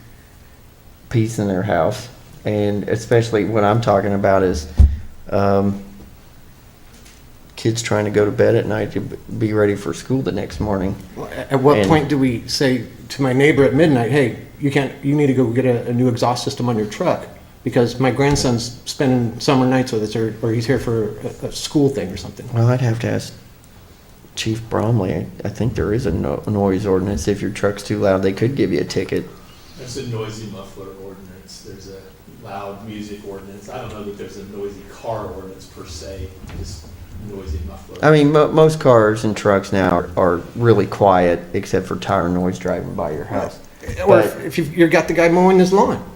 S1: peace in their house. And especially what I'm talking about is kids trying to go to bed at night to be ready for school the next morning.
S5: At what point do we say to my neighbor at midnight, hey, you need to go get a new exhaust system on your truck because my grandson's spending summer nights with us, or he's here for a school thing or something?
S1: Well, I'd have to ask Chief Bromley. I think there is a noise ordinance. If your truck's too loud, they could give you a ticket.
S6: There's a noisy muffler ordinance. There's a loud music ordinance. I don't know that there's a noisy car ordinance per se, just noisy muffler.
S1: I mean, most cars and trucks now are really quiet, except for tire noise driving by your house.
S5: Or if you've got the guy mowing his lawn.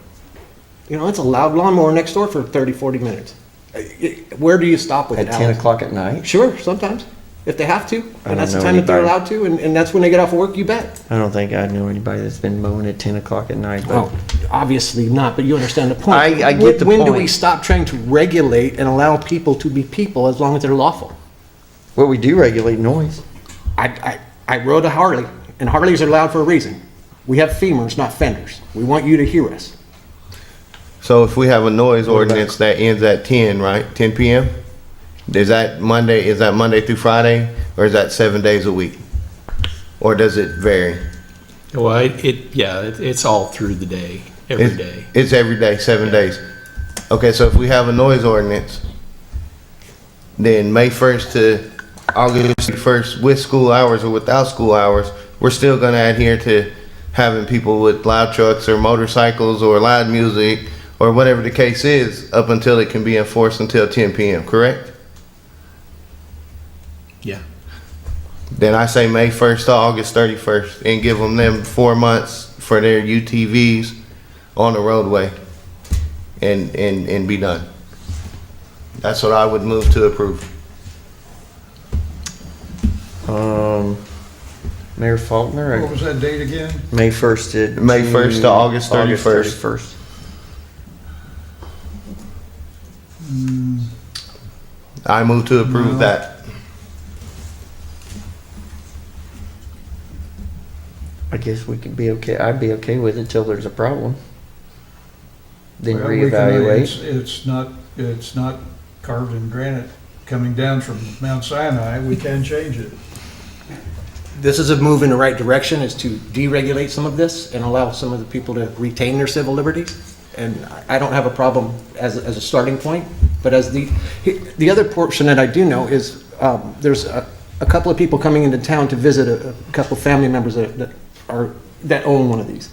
S5: It's a loud lawnmower next door for 30, 40 minutes. Where do you stop with it,
S1: At 10 o'clock at night?
S5: Sure, sometimes, if they have to.
S1: I
S5: And that's the
S1: don't
S5: time
S1: know
S5: that they're
S1: anybody.
S5: allowed to, and that's when they get off work, you bet.
S1: I don't think I know anybody that's been mowing at 10 o'clock at night. But
S5: Well, obviously not, but you understand the point.
S1: I get the
S5: When do
S1: point.
S5: we stop trying to regulate and allow people to be people as long as they're lawful?
S1: well, we do regulate noise.
S5: I rode a Harley, and Harleys are loud for a reason. We have femurs, not fenders. We want you to hear us.
S7: So if we have a noise ordinance that ends at 10, right, 10 PM? Is that Monday through Friday, or is that 7 days a week? Or does it vary?
S11: Well, it's all through the day, every day.
S7: It's every day, 7 days. Okay, so if we have a noise ordinance, then May 1st to August 1st, with school hours or without school hours, we're still gonna adhere to having people with loud trucks or motorcycles or loud music or whatever the case is up until it can be enforced until 10 PM, correct?
S11: Yeah.
S7: Then I say May 1st to August 31st and give them 4 months for their UTVs on the roadway and be done. That's what I would move to approve.
S1: Mayor Faulkner,
S3: What was that date again?
S1: May 1st to
S7: May 1st to August 31st.
S1: 31st.
S7: I move to approve
S3: No.
S7: that.
S1: I guess we could be okay. I'd be okay with it till there's a problem. Then
S3: Well, we can-
S1: reevaluate.
S3: It's not carved in granite coming down from Mount Sinai. We can change it.
S5: This is a move in the right direction, is to deregulate some of this and allow some of the people to retain their civil liberties. And I don't have a problem as a starting point, but as the other portion that I do know is there's a couple of people coming into town to visit a couple of family members that own one of these.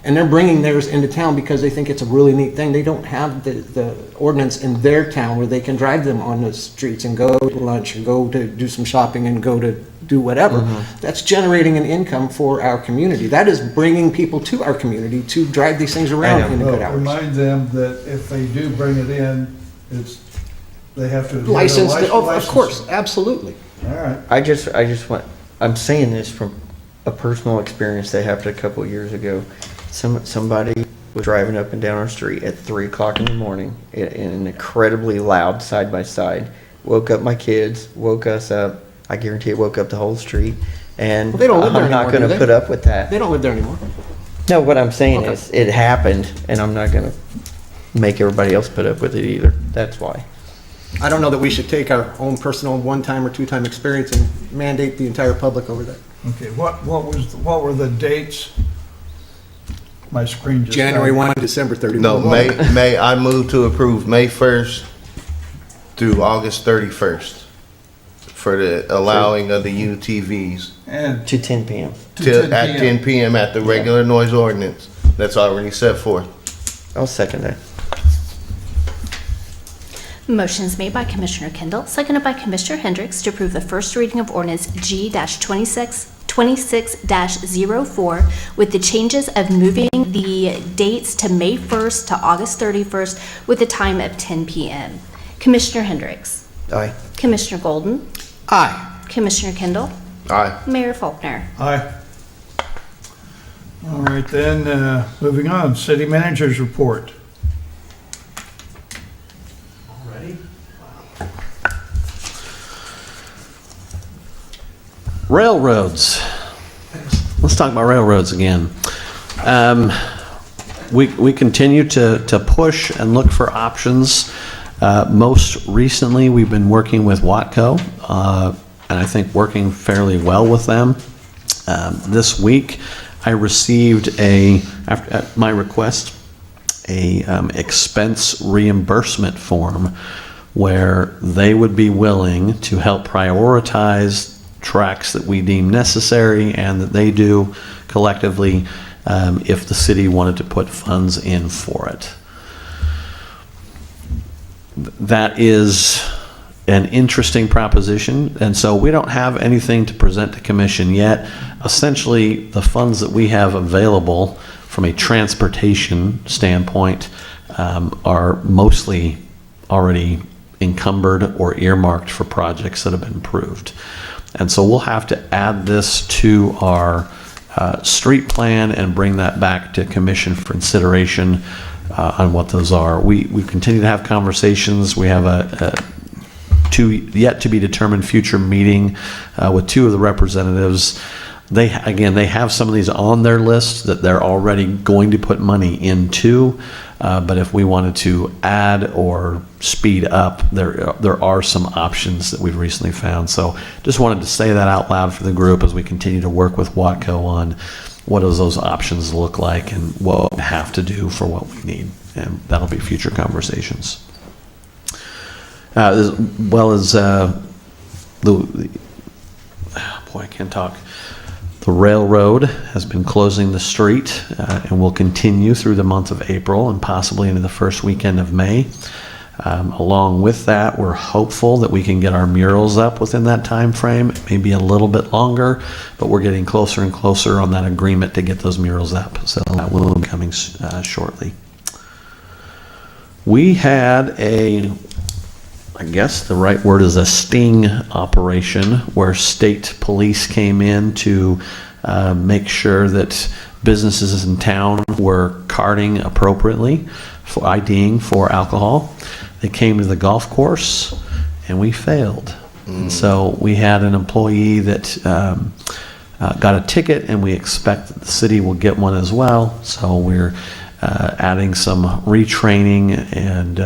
S5: And they're bringing theirs into town because they think it's a really neat thing. They don't have the ordinance in their town where they can drive them on the streets and go to lunch and go to do some shopping and go to do whatever. That's generating an income for our community. That is bringing people to our community to drive these things around in the good
S3: Well,
S5: hours.
S3: remind them that if they do bring it in, they have to. get a
S5: Licensed, of
S3: license.
S5: course, absolutely.
S3: All right.
S1: I just I'm saying this from a personal experience that happened a couple of years ago. Somebody was driving up and down our street at 3 o'clock in the morning in an incredibly loud side by side. Woke up my kids, woke us up. I guarantee it woke up the whole street. And
S5: Well, they don't live there
S1: I'm not
S5: anymore,
S1: going
S5: do
S1: to
S5: they?
S1: put up with that.
S5: They don't live there anymore.
S1: No, what I'm saying
S5: Okay.
S1: is it happened, and I'm not going to make everybody else put up with it either. That's why.
S5: I don't know that we should take our own personal one-time or two-time experience and mandate the entire public over that.
S3: Okay, what were the dates? My screen just.
S5: January
S3: died.
S5: 1, December 31.
S7: No, I move to approve May 1st through August 31st for the allowing of the UTVs
S3: And
S1: To 10 p.m.
S7: till at 10 p.m. at the regular noise ordinance that's already set forth.
S1: I'll second that.
S4: Motion's made by Commissioner Kendall, seconded by Commissioner Hendricks to approve the first reading of ordinance G-26-04 with the changes of moving the dates to May 1st to August 31st with a time of 10 p.m. Commissioner Hendricks,
S1: Aye.
S4: Commissioner Golden,
S5: Aye.
S4: Commissioner Kendall,
S7: Aye.
S4: Mayor Faulkner.
S3: Aye. All right, then, moving on, city manager's report.
S9: Railroads. Let's talk about railroads again. We continue to push and look for options. Most recently, we've been working with Watco, and I think working fairly well with them. This week, I received at my request, a expense reimbursement form where they would be willing to help prioritize tracks that we deem necessary and that they do collectively if the city wanted to put funds in for it. That is an interesting proposition, and so we don't have anything to present to commission yet. Essentially, the funds that we have available from a transportation standpoint are mostly already encumbered or earmarked for projects that have been approved. And so we'll have to add this to our street plan and bring that back to commission for consideration on what those are. We continue to have conversations. We have a yet to be determined future meeting with two of the representatives. They have some of these on their list that they're already going to put money into, but if we wanted to add or speed up, there are some options that we've recently found. So just wanted to say that out loud for the group as we continue to work with Watco on what does those options look like and what we have to do for what we need, and that'll be future conversations. As well as I can't talk. The railroad has been closing the street and will continue through the month of April and possibly into the first weekend of May. Along with that, we're hopeful that we can get our murals up within that time frame. It may be a little bit longer, but we're getting closer and closer on that agreement to get those murals up. So that will be coming shortly. We had I guess the right word is a sting operation where state police came in to make sure that businesses in town were carding appropriately for IDing for alcohol. They came to the golf course and we failed. And so we had an employee that got a ticket, and we expect that the city will get one as well. So we're adding some retraining and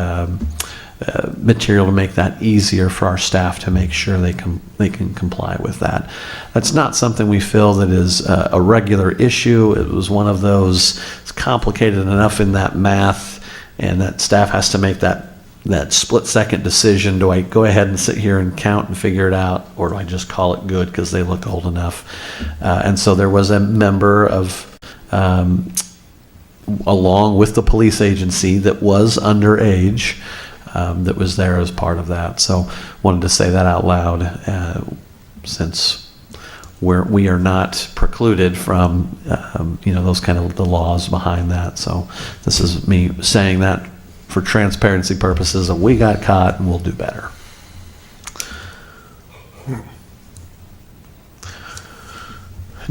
S9: material to make that easier for our staff to make sure they can comply with that. That's not something we feel that is a regular issue. It was one of those, it's complicated enough in that math, and that staff has to make that split-second decision. Do I go ahead and sit here and count and figure it out, or do I just call it good because they look old enough? And so there was a member of along with the police agency that was underage, that was there as part of that. So wanted to say that out loud, since we are not precluded from, those kind of the laws behind that. So this is me saying that for transparency purposes, that we got caught and we'll do better.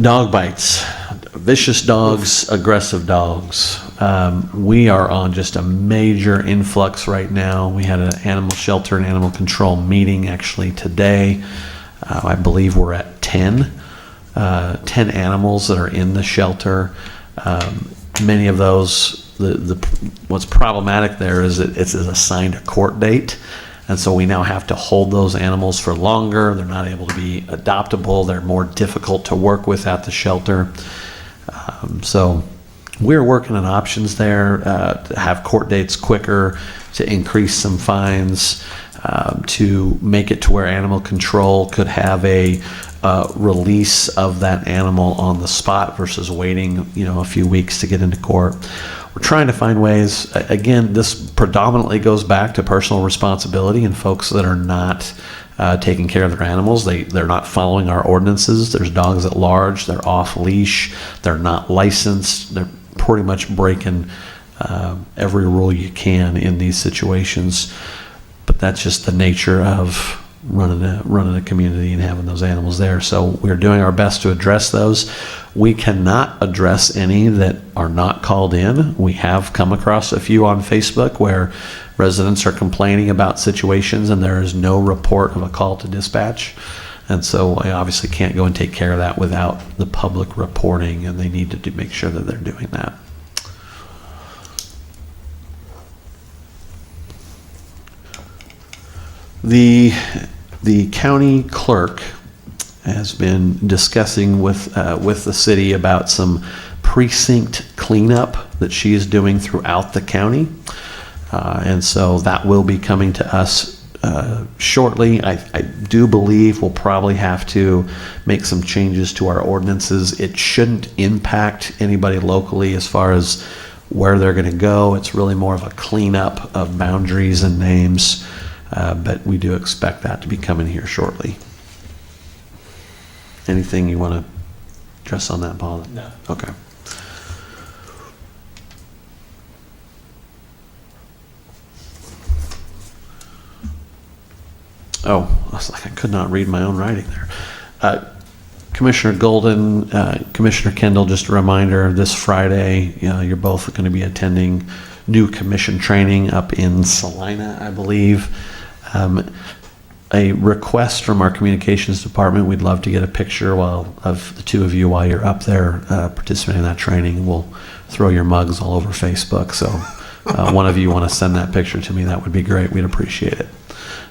S9: Dog bites, vicious dogs, aggressive dogs. We are on just a major influx right now. We had an animal shelter and animal control meeting actually today. I believe we're at 10 animals that are in the shelter. Many of those, what's problematic there is it's assigned a court date. And so we now have to hold those animals for longer. They're not able to be adoptable. They're more difficult to work with at the shelter. So we're working on options there, to have court dates quicker, to increase some fines, to make it to where animal control could have a release of that animal on the spot versus waiting, a few weeks to get into court. We're trying to find ways. Again, this predominantly goes back to personal responsibility and folks that are not taking care of their animals. They're not following our ordinances. There's dogs at large. They're off leash. They're not licensed. They're pretty much breaking every rule you can in these situations. But that's just the nature of running a community and having those animals there. So we're doing our best to address those. We cannot address any that are not called in. We have come across a few on Facebook where residents are complaining about situations and there is no report of a call to dispatch. And so I obviously can't go and take care of that without the public reporting, and they need to make sure that they're doing that. The county clerk has been discussing with the city about some precinct cleanup that she is doing throughout the county, and so that will be coming to us shortly. I do believe we'll probably have to make some changes to our ordinances. It shouldn't impact anybody locally as far as where they're going to go. It's really more of a cleanup of boundaries and names. But we do expect that to be coming here shortly. Anything you want to address on that, Paul?
S6: No.
S9: Okay. Oh, I was like, I could not read my own writing there. Commissioner Golden, Commissioner Kendall, just a reminder, this Friday, you're both going to be attending new commission training up in Salina, I believe. A request from our communications department. We'd love to get a picture of the two of you while you're up there participating in that training. We'll throw your mugs all over Facebook. So one of you want to send that picture to me, that would be great. We'd appreciate it.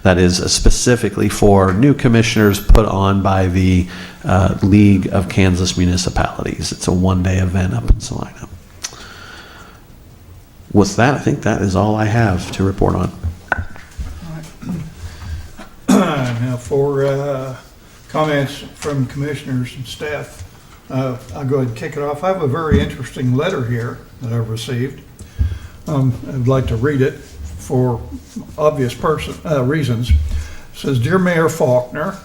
S9: That is specifically for new commissioners put on by the League of Kansas Municipalities. It's a one-day event up in Salina. With that, I think that is all I have to report on.
S3: Now for comments from commissioners and staff, I'll go ahead and kick it off. I have a very interesting letter here that I've received. I'd like to read it for obvious reasons. It says, Dear Mayor Faulkner,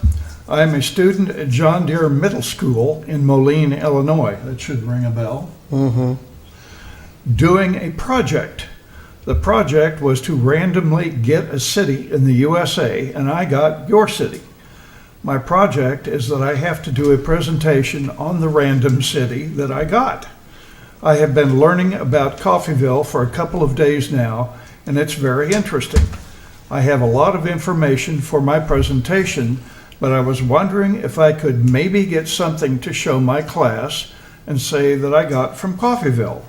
S3: I am a student at John Deere Middle School in Moline, Illinois. That should ring a bell. Mm-hmm. Doing a project. The project was to randomly get a city in the USA, and I got your city. My project is that I have to do a presentation on the random city that I got. I have been learning about Coffeyville for a couple of days now, and it's very interesting. I have a lot of information for my presentation, but I was wondering if I could maybe get something to show my class and say that I got from Coffeyville.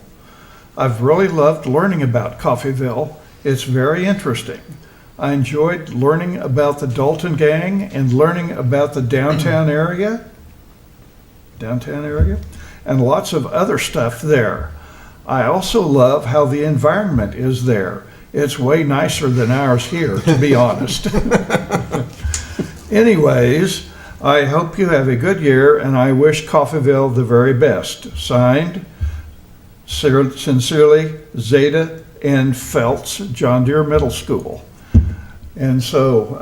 S3: I've really loved learning about Coffeyville. It's very interesting. I enjoyed learning about the Dalton Gang and learning about the downtown area, and lots of other stuff there. I also love how the environment is there. It's way nicer than ours here, to be honest. Anyways, I hope you have a good year, and I wish Coffeyville the very best. Signed, Sincerely, Zeta and Felts, John Deere Middle School. And so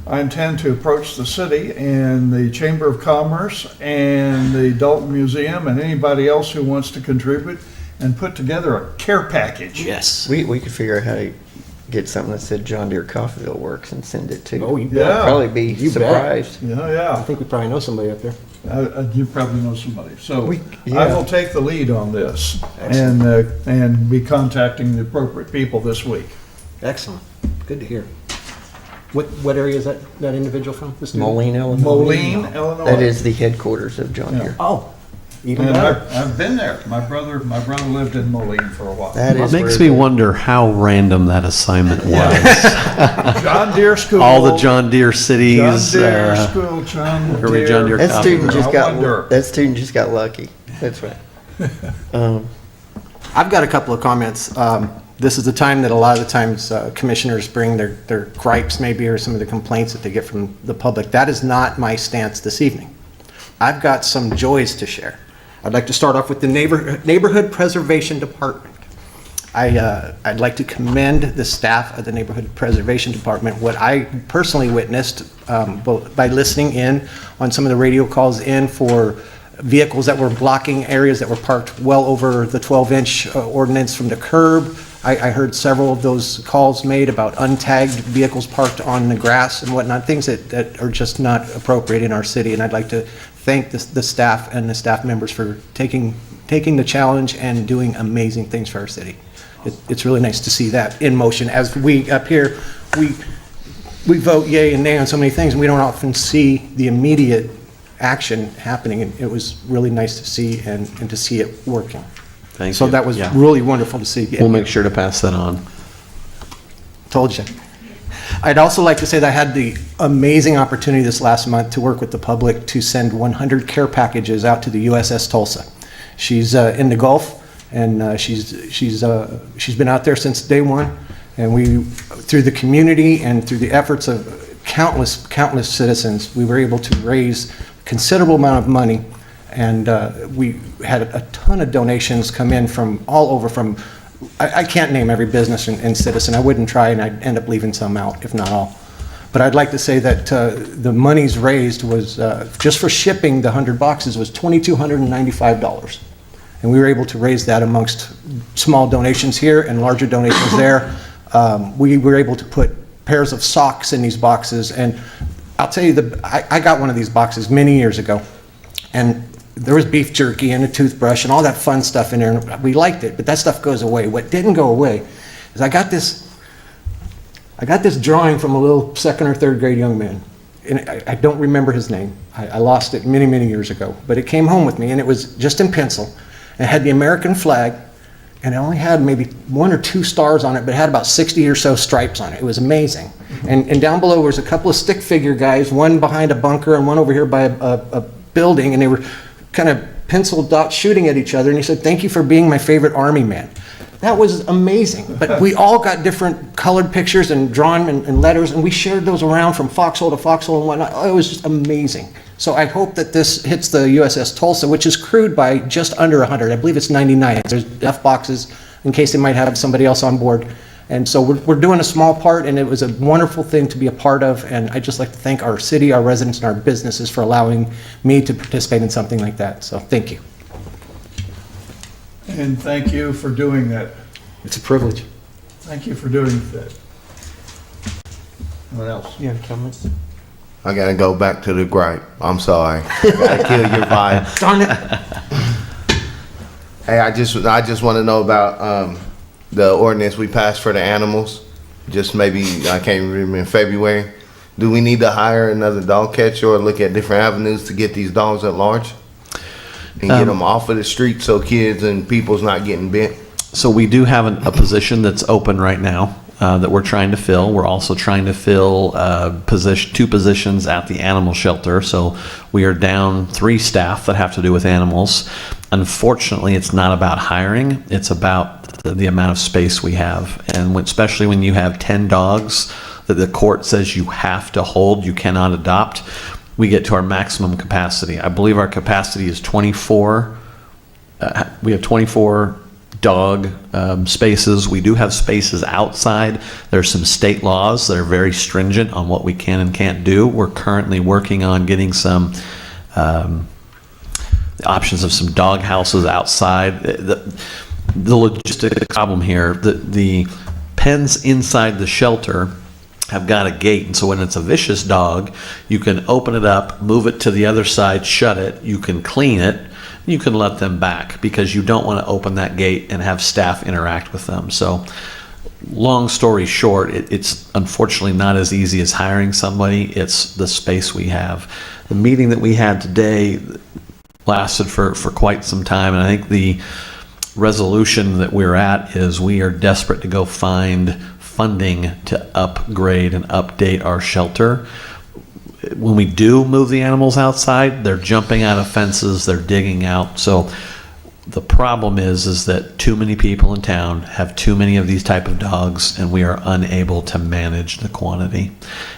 S3: I intend to approach the city and the Chamber of Commerce and the Dalton Museum and anybody else who wants to contribute and put together a care package.
S5: Yes.
S1: We could figure out how to get something that said John Deere Coffeyville Works and send it to.
S5: Oh, you
S3: bet.
S1: I'd probably be
S5: You bet.
S1: surprised.
S3: Yeah,
S5: I
S3: yeah.
S5: think we probably know somebody up there.
S3: You probably know somebody. So
S1: yeah.
S3: I will take the lead on this and be contacting the appropriate people this week.
S5: Excellent. Good to hear. What area is that individual from? This dude?
S1: Moline, Illinois.
S3: Moline, Illinois.
S1: That is the headquarters of John
S3: Yeah.
S1: Deere.
S5: Oh, even
S3: And
S5: better.
S3: I've been there. My brother lived in Moline for a while.
S1: That
S9: It
S1: is
S9: makes
S1: where
S9: me
S1: the-
S9: wonder how random that assignment was.
S3: John Deere School.
S9: All the John Deere
S3: John
S9: cities.
S3: Deere School, John
S9: every John Deere
S1: That student just
S3: I wonder.
S1: got, that student just got lucky. That's right.
S5: I've got a couple of comments. This is the time that a lot of the times commissioners bring their gripes maybe or some of the complaints that they get from the public. That is not my stance this evening. I've got some joys to share. I'd like to start off with the Neighborhood Preservation Department. I'd like to commend the staff of the Neighborhood Preservation Department. What I personally witnessed by listening in on some of the radio calls in for vehicles that were blocking areas that were parked well over the 12-inch ordinance from the curb. I heard several of those calls made about untagged vehicles parked on the grass and whatnot, things that are just not appropriate in our city. And I'd like to thank the staff and the staff members for taking the challenge and doing amazing things for our city. It's really nice to see that in motion. As we up here, we vote yay and nay on so many things, and we don't often see the immediate action happening. And it was really nice to see and to see it working.
S9: Thank
S5: So
S9: you.
S5: that was
S9: Yeah.
S5: really wonderful to see.
S9: We'll make sure to pass that on.
S5: Told you. I'd also like to say that I had the amazing opportunity this last month to work with the public to send 100 care packages out to the USS Tulsa. She's in the Gulf, and she's been out there since day one. And we, through the community and through the efforts of countless citizens, we were able to raise considerable amount of money. And we had a ton of donations come in from all over, I can't name every business and citizen. I wouldn't try, and I'd end up leaving some out, if not all. But I'd like to say that the monies raised was, just for shipping the 100 boxes, was $2,295. And we were able to raise that amongst small donations here and larger donations there. We were able to put pairs of socks in these boxes. And I'll tell you, I got one of these boxes many years ago. And there was beef jerky and a toothbrush and all that fun stuff in there, and we liked it, but that stuff goes away. What didn't go away is I got this drawing from a little second or third grade young man, and I don't remember his name. I lost it many years ago, but it came home with me, and it was just in pencil. And it had the American flag, and it only had maybe 1 or 2 stars on it, but it had about 60 or so stripes on it. It was amazing. And down below was a couple of stick figure guys, one behind a bunker and one over here by a building, and they were kind of pencil dot shooting at each other, and he said, "Thank you for being my favorite Army man." That was amazing. But we all got different colored pictures and drawn and letters, and we shared those around from foxhole to foxhole and whatnot. Oh, it was just amazing. So I hope that this hits the USS Tulsa, which is crewed by just under 100. I believe it's 99. There's F boxes in case they might have somebody else on board. And so we're doing a small part, and it was a wonderful thing to be a part of. And I'd just like to thank our city, our residents, and our businesses for allowing me to participate in something like that. So thank you.
S3: And thank you for doing that.
S5: It's a privilege.
S3: Thank you for doing that. What else?
S5: You have comments?
S7: I gotta go back to the gripe. I'm sorry. Gotta kill your vibe.
S5: Darn it.
S7: Hey, I just want to know about the ordinance we passed for the animals. Just maybe, I can't remember, in February. Do we need to hire another dog catcher or look at different avenues to get these dogs at large? And get them off of the street so kids and people's not getting bit?
S9: So we do have a position that's open right now that we're trying to fill. We're also trying to fill 2 positions at the animal shelter. So we are down 3 staff that have to do with animals. Unfortunately, it's not about hiring. It's about the amount of space we have. And especially when you have 10 dogs that the court says you have to hold, you cannot adopt, we get to our maximum capacity. I believe our capacity is 24 we have 24 dog spaces. We do have spaces outside. There's some state laws that are very stringent on what we can and can't do. We're currently working on getting some options of some dog houses outside. The logistic problem here, the pens inside the shelter have got a gate, and so when it's a vicious dog, you can open it up, move it to the other side, shut it, you can clean it, you can let them back, because you don't want to open that gate and have staff interact with them. So long story short, it's unfortunately not as easy as hiring somebody. It's the space we have. The meeting that we had today lasted for quite some time, and I think the resolution that we're at is we are desperate to go find funding to upgrade and update our shelter. When we do move the animals outside, they're jumping out of fences, they're digging out. So the problem is that too many people in town have too many of these type of dogs, and we are unable to manage the quantity.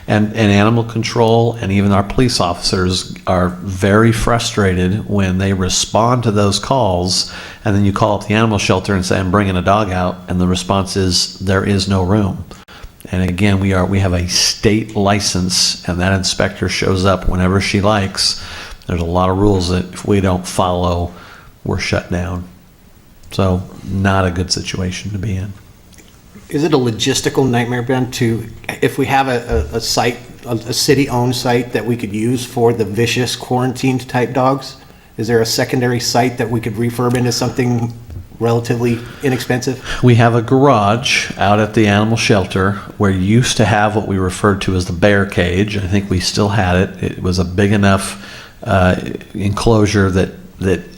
S9: And animal control and even our police officers are very frustrated when they respond to those calls, and then you call up the animal shelter and say, I'm bringing a dog out, and the response is, there is no room. And again, we have a state license, and that inspector shows up whenever she likes. There's a lot of rules that if we don't follow, we're shut down. So not a good situation to be in.
S5: Is it a logistical nightmare, Ben, if we have a site, a city-owned site that we could use for the vicious quarantined type dogs? Is there a secondary site that we could refurb into something relatively inexpensive?
S9: We have a garage out at the animal shelter where you used to have what we referred to as the bear cage. I think we still had it. It was a big enough enclosure that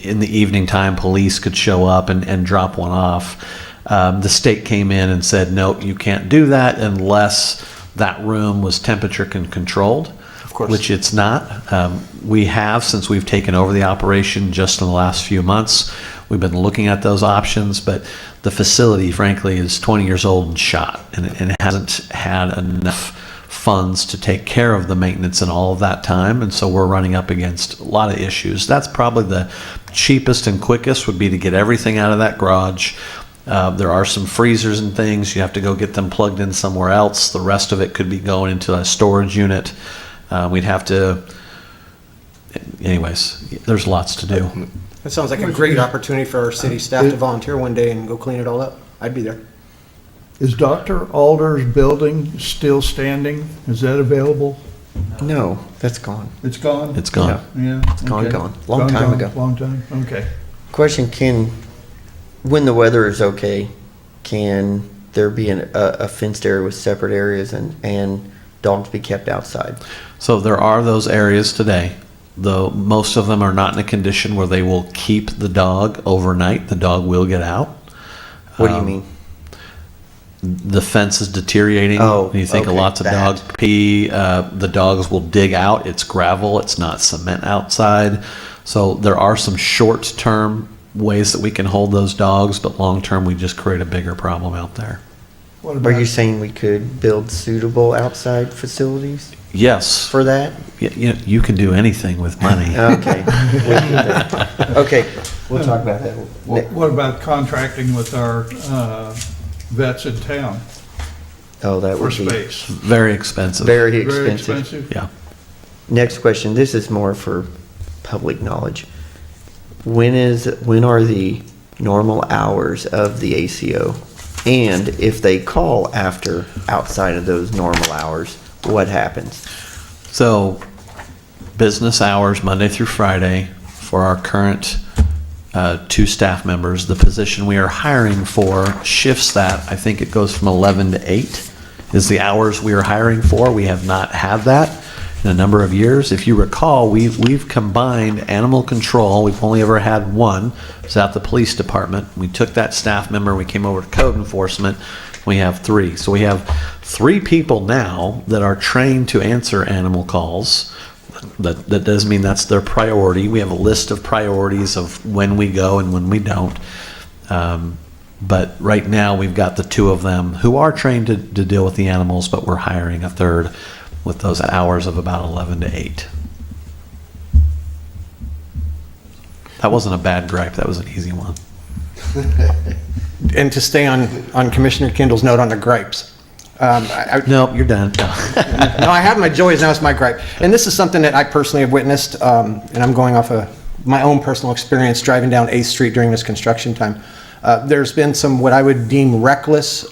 S9: in the evening time police could show up and drop one off. The state came in and said, no, you can't do that unless that room was temperature controlled.
S5: Of course.
S9: Which it's not. We have, since we've taken over the operation just in the last few months, we've been looking at those options, but the facility, frankly, is 20 years old and shot, and it hasn't had enough funds to take care of the maintenance and all of that time, and so we're running up against a lot of issues. That's probably the cheapest and quickest, would be to get everything out of that garage. There are some freezers and things. You have to go get them plugged in somewhere else. The rest of it could be going into a storage unit. We'd have to, anyways, there's lots to do.
S5: That sounds like a great opportunity for our city staff to volunteer one day and go clean it all up. I'd be there.
S3: Is Dr. Alder's building still standing? Is that available?
S1: No, that's gone.
S3: It's gone?
S9: It's gone.
S3: Yeah.
S1: It's gone,
S3: okay.
S1: gone. Long time ago.
S3: Long time, okay.
S1: Question, when the weather is okay, can there be a fenced area with separate areas and dogs be kept outside?
S9: So there are those areas today, though most of them are not in a condition where they will keep the dog overnight. The dog will get out.
S1: What do you mean?
S9: The fence is deteriorating.
S1: Oh,
S9: You think
S1: okay,
S9: lots of
S1: that.
S9: dogs pee. The dogs will dig out. It's gravel. It's not cement outside. So there are some short-term ways that we can hold those dogs, but long-term we just create a bigger problem out there.
S3: What
S1: Are
S3: about,
S1: you saying we could build suitable outside facilities
S9: Yes.
S1: for that?
S9: You can do anything with money.
S1: Okay. Okay, we'll talk about that.
S3: what about contracting with our vets in town
S1: Oh, that
S3: for
S1: would be
S3: space?
S9: Very expensive.
S1: very
S3: Very
S1: expensive.
S3: expensive?
S9: Yeah.
S1: Next question, this is more for public knowledge. When are the normal hours of the ACO? And if they call after outside of those normal hours, what happens?
S9: So business hours, Monday through Friday, for our current 2 staff members. The position we are hiring for shifts that. I think it goes from 11 to 8 is the hours we are hiring for. We have not had that in a number of years. If you recall, we've combined animal control. We've only ever had one. It's at the police department. We took that staff member, we came over to code enforcement. We have 3. So we have 3 people now that are trained to answer animal calls. That doesn't mean that's their priority. We have a list of priorities of when we go and when we don't. But right now we've got the 2 of them who are trained to deal with the animals, but we're hiring a 3rd with those hours of about 11 to 8. That wasn't a bad gripe, that was an easy one.
S5: And to stay on Commissioner Kendall's note on the gripes.
S9: No, you're done.
S5: No, I have my joys, now it's my gripe. And this is something that I personally have witnessed, and I'm going off of my own personal experience driving down 8th Street during this construction time. There's been some what I would deem reckless,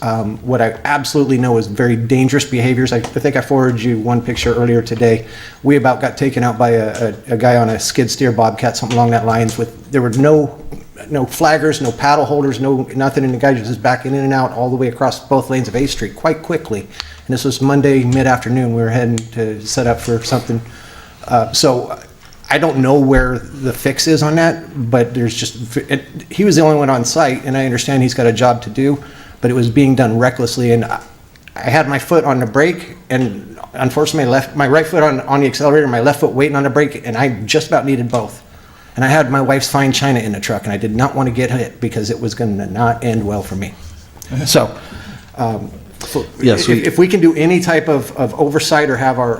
S5: what I absolutely know is very dangerous behaviors. I think I forwarded you one picture earlier today. We about got taken out by a guy on a skid steer bobcat, something along that lines. There were no flaggers, no paddle holders, no nothing, and the guy was just backing in and out all the way across both lanes of 8th Street quite quickly. And this was Monday mid-afternoon. We were heading to set up for something. So I don't know where the fix is on that, but there's just, he was the only one on site, and I understand he's got a job to do, but it was being done recklessly, and I had my foot on the brake, and unfortunately my right foot on the accelerator, my left foot waiting on the brake, and I just about needed both. And I had my wife's fine china in the truck, and I did not want to get hit because it was going to not end well for me. So,
S9: Yes,
S5: if we can do any type of oversight or have our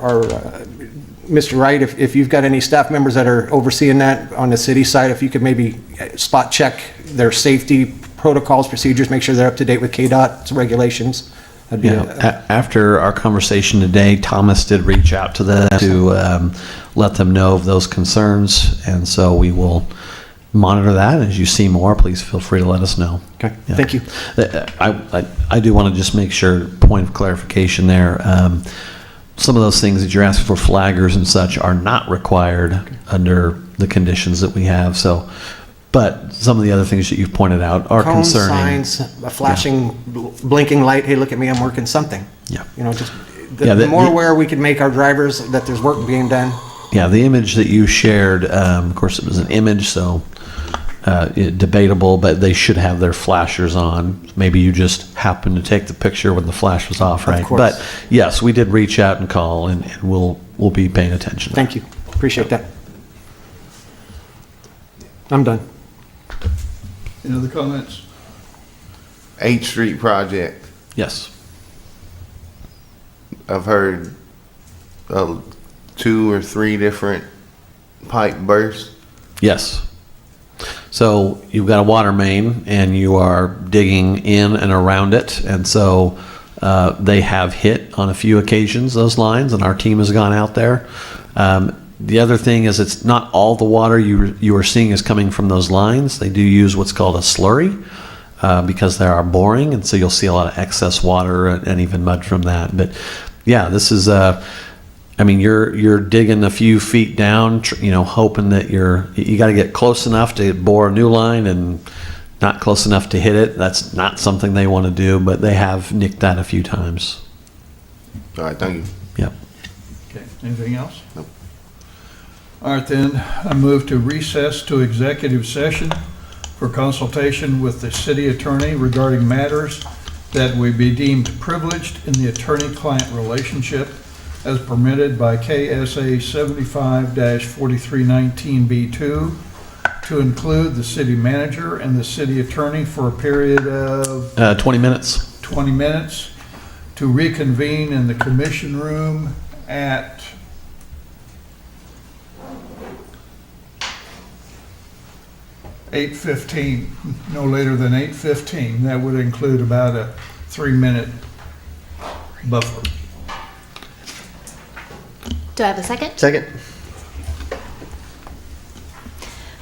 S5: Mr. Wright, if you've got any staff members that are overseeing that on the city side, if you could maybe spot check their safety protocols, procedures, make sure they're up to date with KDOT's regulations. That'd be
S9: After our conversation today, Thomas did reach out to them to let them know of those concerns, and so we will monitor that. As you see more, please feel free to let us know.
S5: Okay,
S9: Yeah.
S5: thank you.
S9: I do want to just make sure, point of clarification there, some of those things that you're asking for, flaggers and such, are not required under the conditions that we have, so, but some of the other things that you've pointed out are
S5: Cones,
S9: concerning.
S5: signs, a flashing, blinking light, hey, look at me, I'm working something.
S9: Yeah.
S5: You know, just,
S9: Yeah,
S5: the more aware we can make our drivers that there's work being done.
S9: Yeah, the image that you shared, of course, it was an image, so debatable, but they should have their flashers on. Maybe you just happened to take the picture when the flash was off, right?
S5: course.
S9: But yes, we did reach out and call, and we'll be paying attention.
S5: Thank you, appreciate that. I'm done.
S3: Any other comments?
S7: 8th Street project.
S9: Yes.
S7: I've heard 2 or 3 different pipe bursts.
S9: Yes. So you've got a water main, and you are digging in and around it, and so they have hit on a few occasions, those lines, and our team has gone out there. The other thing is, it's not all the water you are seeing is coming from those lines. They do use what's called a slurry because they are boring, and so you'll see a lot of excess water and even mud from that. But yeah, this is I mean, you're digging a few feet down, hoping that you got to get close enough to bore a new line and not close enough to hit it. That's not something they want to do, but they have nicked that a few times.
S7: All right, thank you.
S9: Yep.
S3: Okay, anything else?
S7: Nope.
S3: All right, then, I move to recess to executive session for consultation with the city attorney regarding matters that would be deemed privileged in the attorney-client relationship as permitted by KSA 75-4319B2 to include the city manager and the city attorney for a period of
S9: 20 minutes.
S3: 20 minutes to reconvene in the commission room at 8:15, no later than 8:15. That would include about a 3-minute buffer.
S4: Do I have a second?
S5: Second.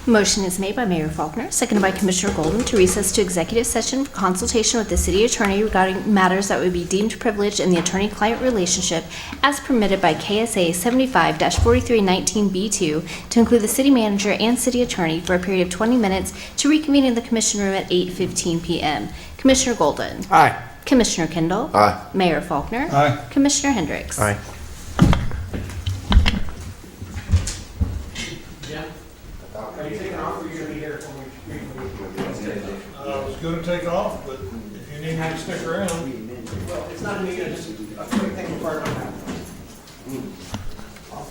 S4: Motion is made by Mayor Faulkner, seconded by Commissioner Golden, to recess to executive session for consultation with the city attorney regarding matters that would be deemed privileged in the attorney-client relationship as permitted by KSA 75-4319B2 to include the city manager and city attorney for a period of 20 minutes to reconvene in the commission room at 8:15 p.m. Commissioner Golden.
S5: Aye.
S4: Commissioner Kendall.
S7: Aye.
S4: Mayor Faulkner.
S3: Aye.
S4: Commissioner Hendricks.
S5: Aye.
S3: I was going to take off, but if you need me to stick around.
S5: It's not me, just a quick thing before I run out.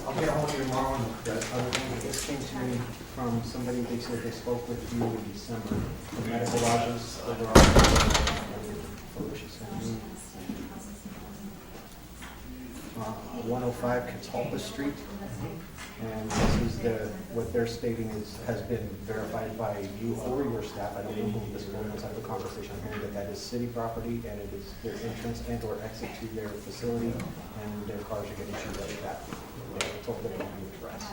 S5: I'll get ahold of you tomorrow. Other thing that just came to me from somebody, they said they spoke with you in December. The medical lodges, what she sent me. 105 Catalpa Street. And this is what they're stating has been verified by you or your staff. I don't know who this one was having a conversation here, that is city property and it is their entrance and or exit to their facility and their cars are getting chewed up with that. They're told that it will be addressed.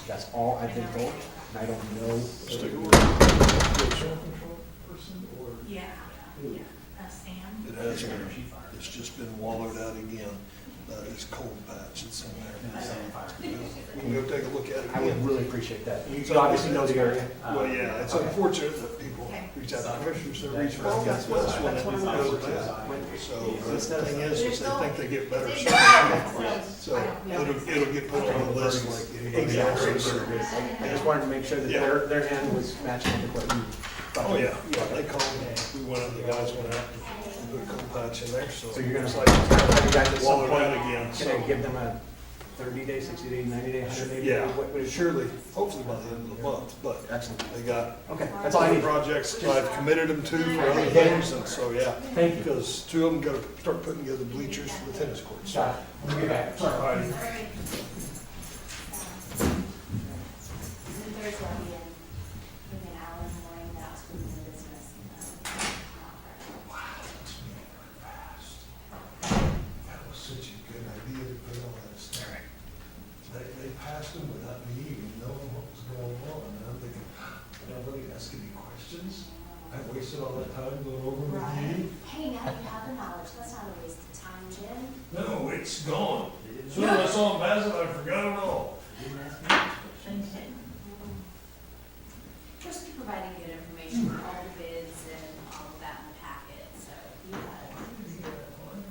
S5: That's all I've been told, and I don't know.
S12: Yeah, Sam.
S2: It has been, it's just been wallowed out again. That is cold patch that's in there. We can go take a look at it
S5: I would
S2: again.
S5: really appreciate that. You obviously know the area.
S2: Well, yeah, it's unfortunate that people reach out to commissioners, they reach out to us when it goes bad. So the thing is they think they get better service. So it'll get put on the list like anybody else's.
S5: I just wanted to make sure that their end was matching up with what you thought.
S2: Oh, yeah, they called me. We went out, the guys went out and put a cold patch in there, so.
S5: So you're gonna have you guys at some
S2: Wallowed
S5: point,
S2: out again.
S5: can I give them a 30-day, 60-day, 90-day, 180-day?
S2: Yeah,
S5: What would it-
S2: surely, hopefully by the end of the month, but
S5: Excellent.
S2: they got
S5: Okay, that's all I need.
S2: projects I've committed them to for other things, and so, yeah.
S5: Thank you.
S2: Because two of them gotta start putting together bleachers for the tennis courts.
S5: Got it. I'll get back. Sorry.
S2: All right.
S12: And there's one in an hour in the morning that I was putting in business.
S2: That was such a good idea to put all that stuff. They passed them without me even knowing what was going on, and I'm thinking, nobody asking me questions? I wasted all that time going over with you?
S12: Hey, now you have the knowledge. That's not a waste of time, Jim.
S2: No, it's gone. As soon as I saw Bassett, I forgot it all.
S12: Just to providing good information for all the bids and all of that in the packet, so you got it.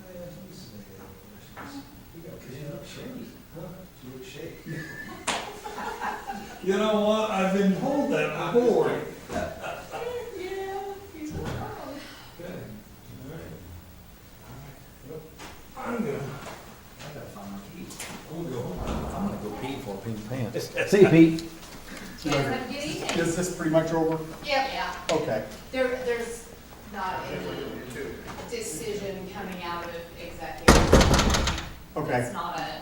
S2: You know what? I've been told that before. I'm gonna.
S11: I'm gonna go pee for pink pants.
S5: See you, Pete.
S12: Yes, have a good evening.
S13: Is this pretty much over?
S12: Yeah.
S13: Okay.
S12: There's not any decision coming out of executive.
S13: Okay.
S12: It's not a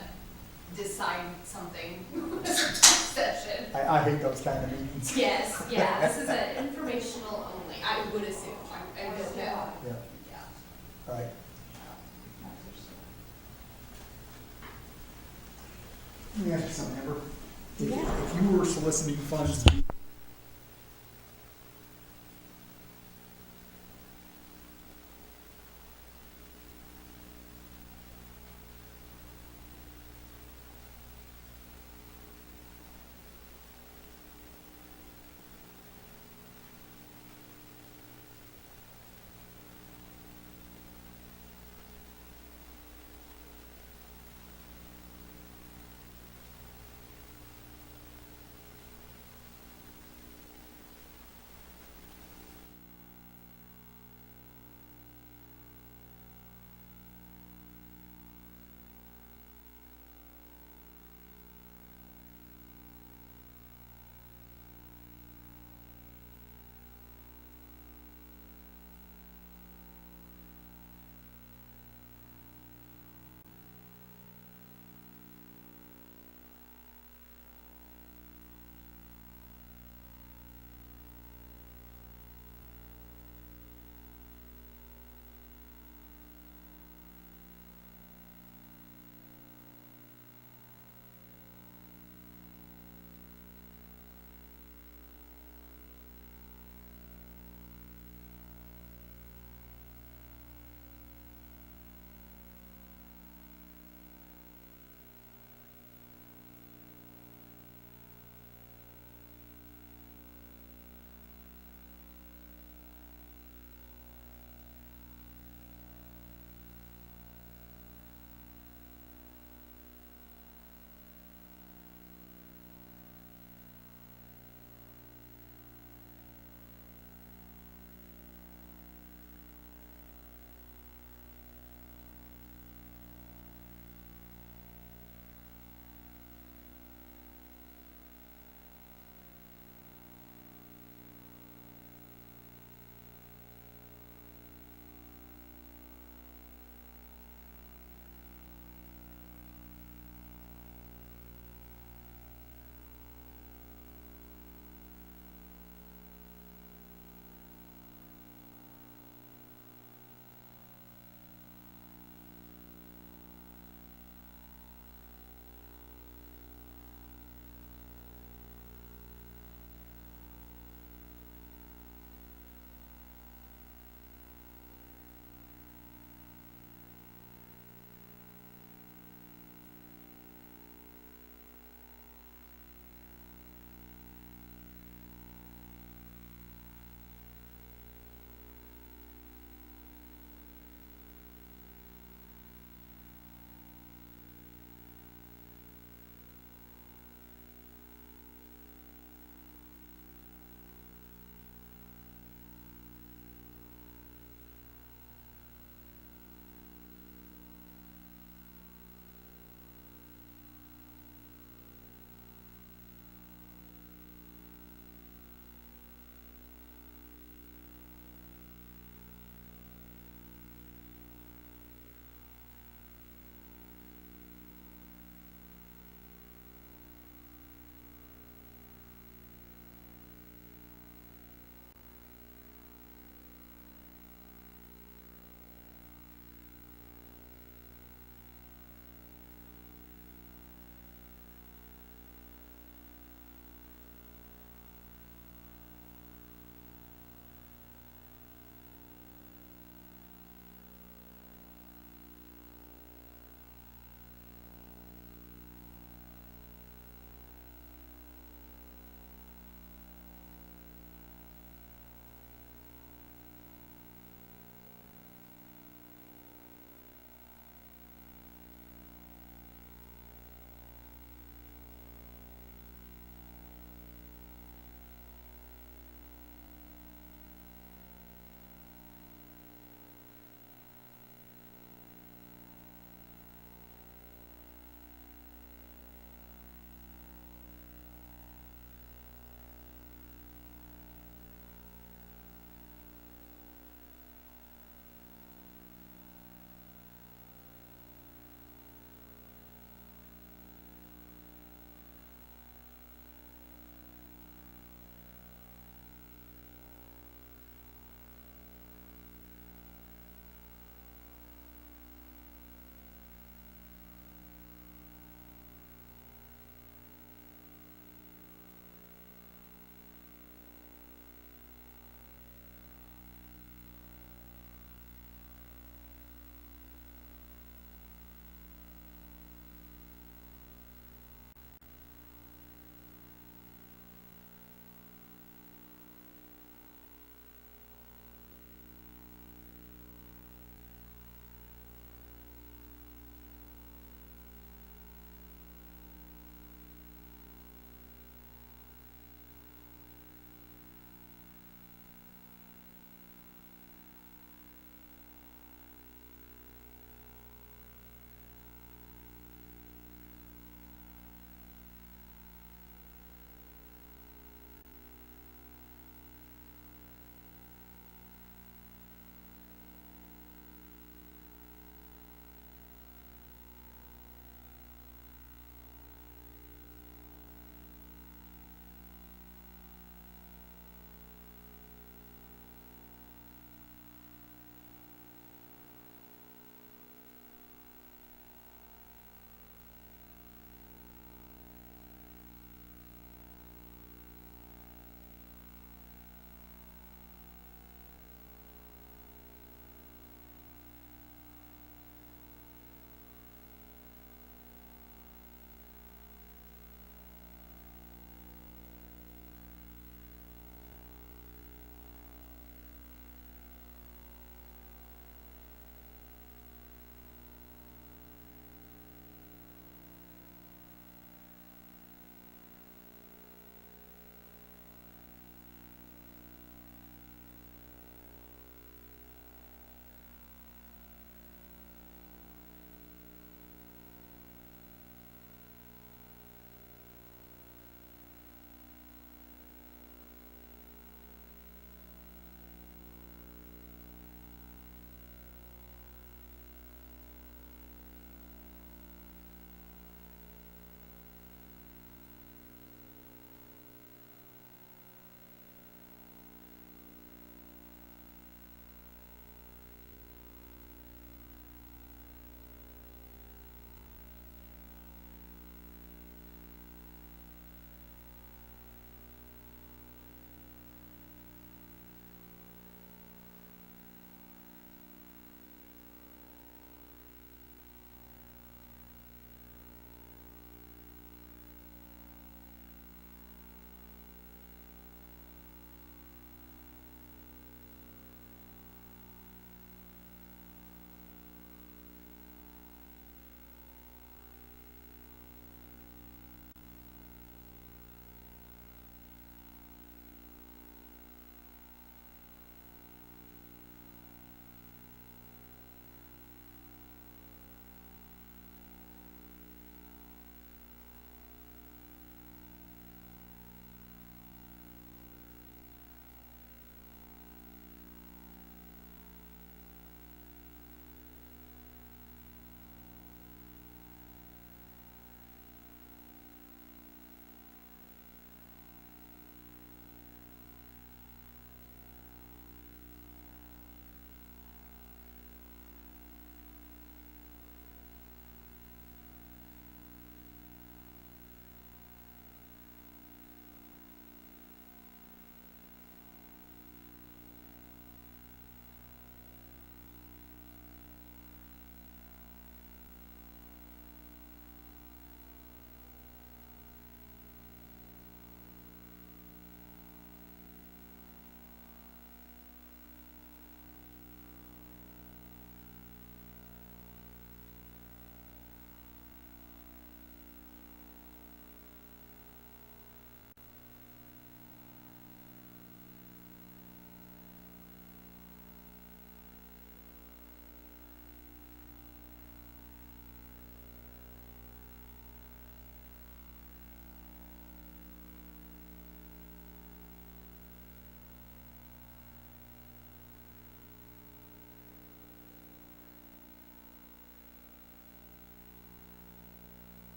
S12: decide something session.
S13: I hate those kind of meetings.
S12: Yes, yeah, this is an informational only, I would assume, I don't know.
S13: Yeah,
S12: Yeah.
S13: all right. Let me ask you something, Amber. If you were soliciting funds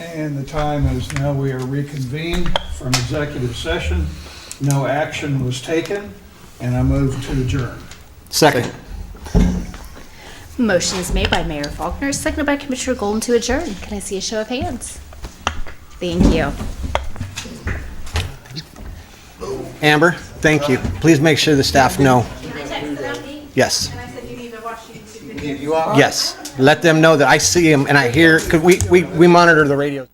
S3: And the time is now, we are reconvened from executive session. No action was taken, and I move to adjourn.
S5: Second.
S4: Motion is made by Mayor Faulkner, seconded by Commissioner Golden to adjourn. Can I see a show of hands? Thank you.
S5: Amber, thank you. Please make sure the staff know.
S12: I texted out me,
S5: Yes.
S12: and I said you need to watch YouTube videos.
S5: Yes. Let them know that I see them and I hear, because we monitor the radio.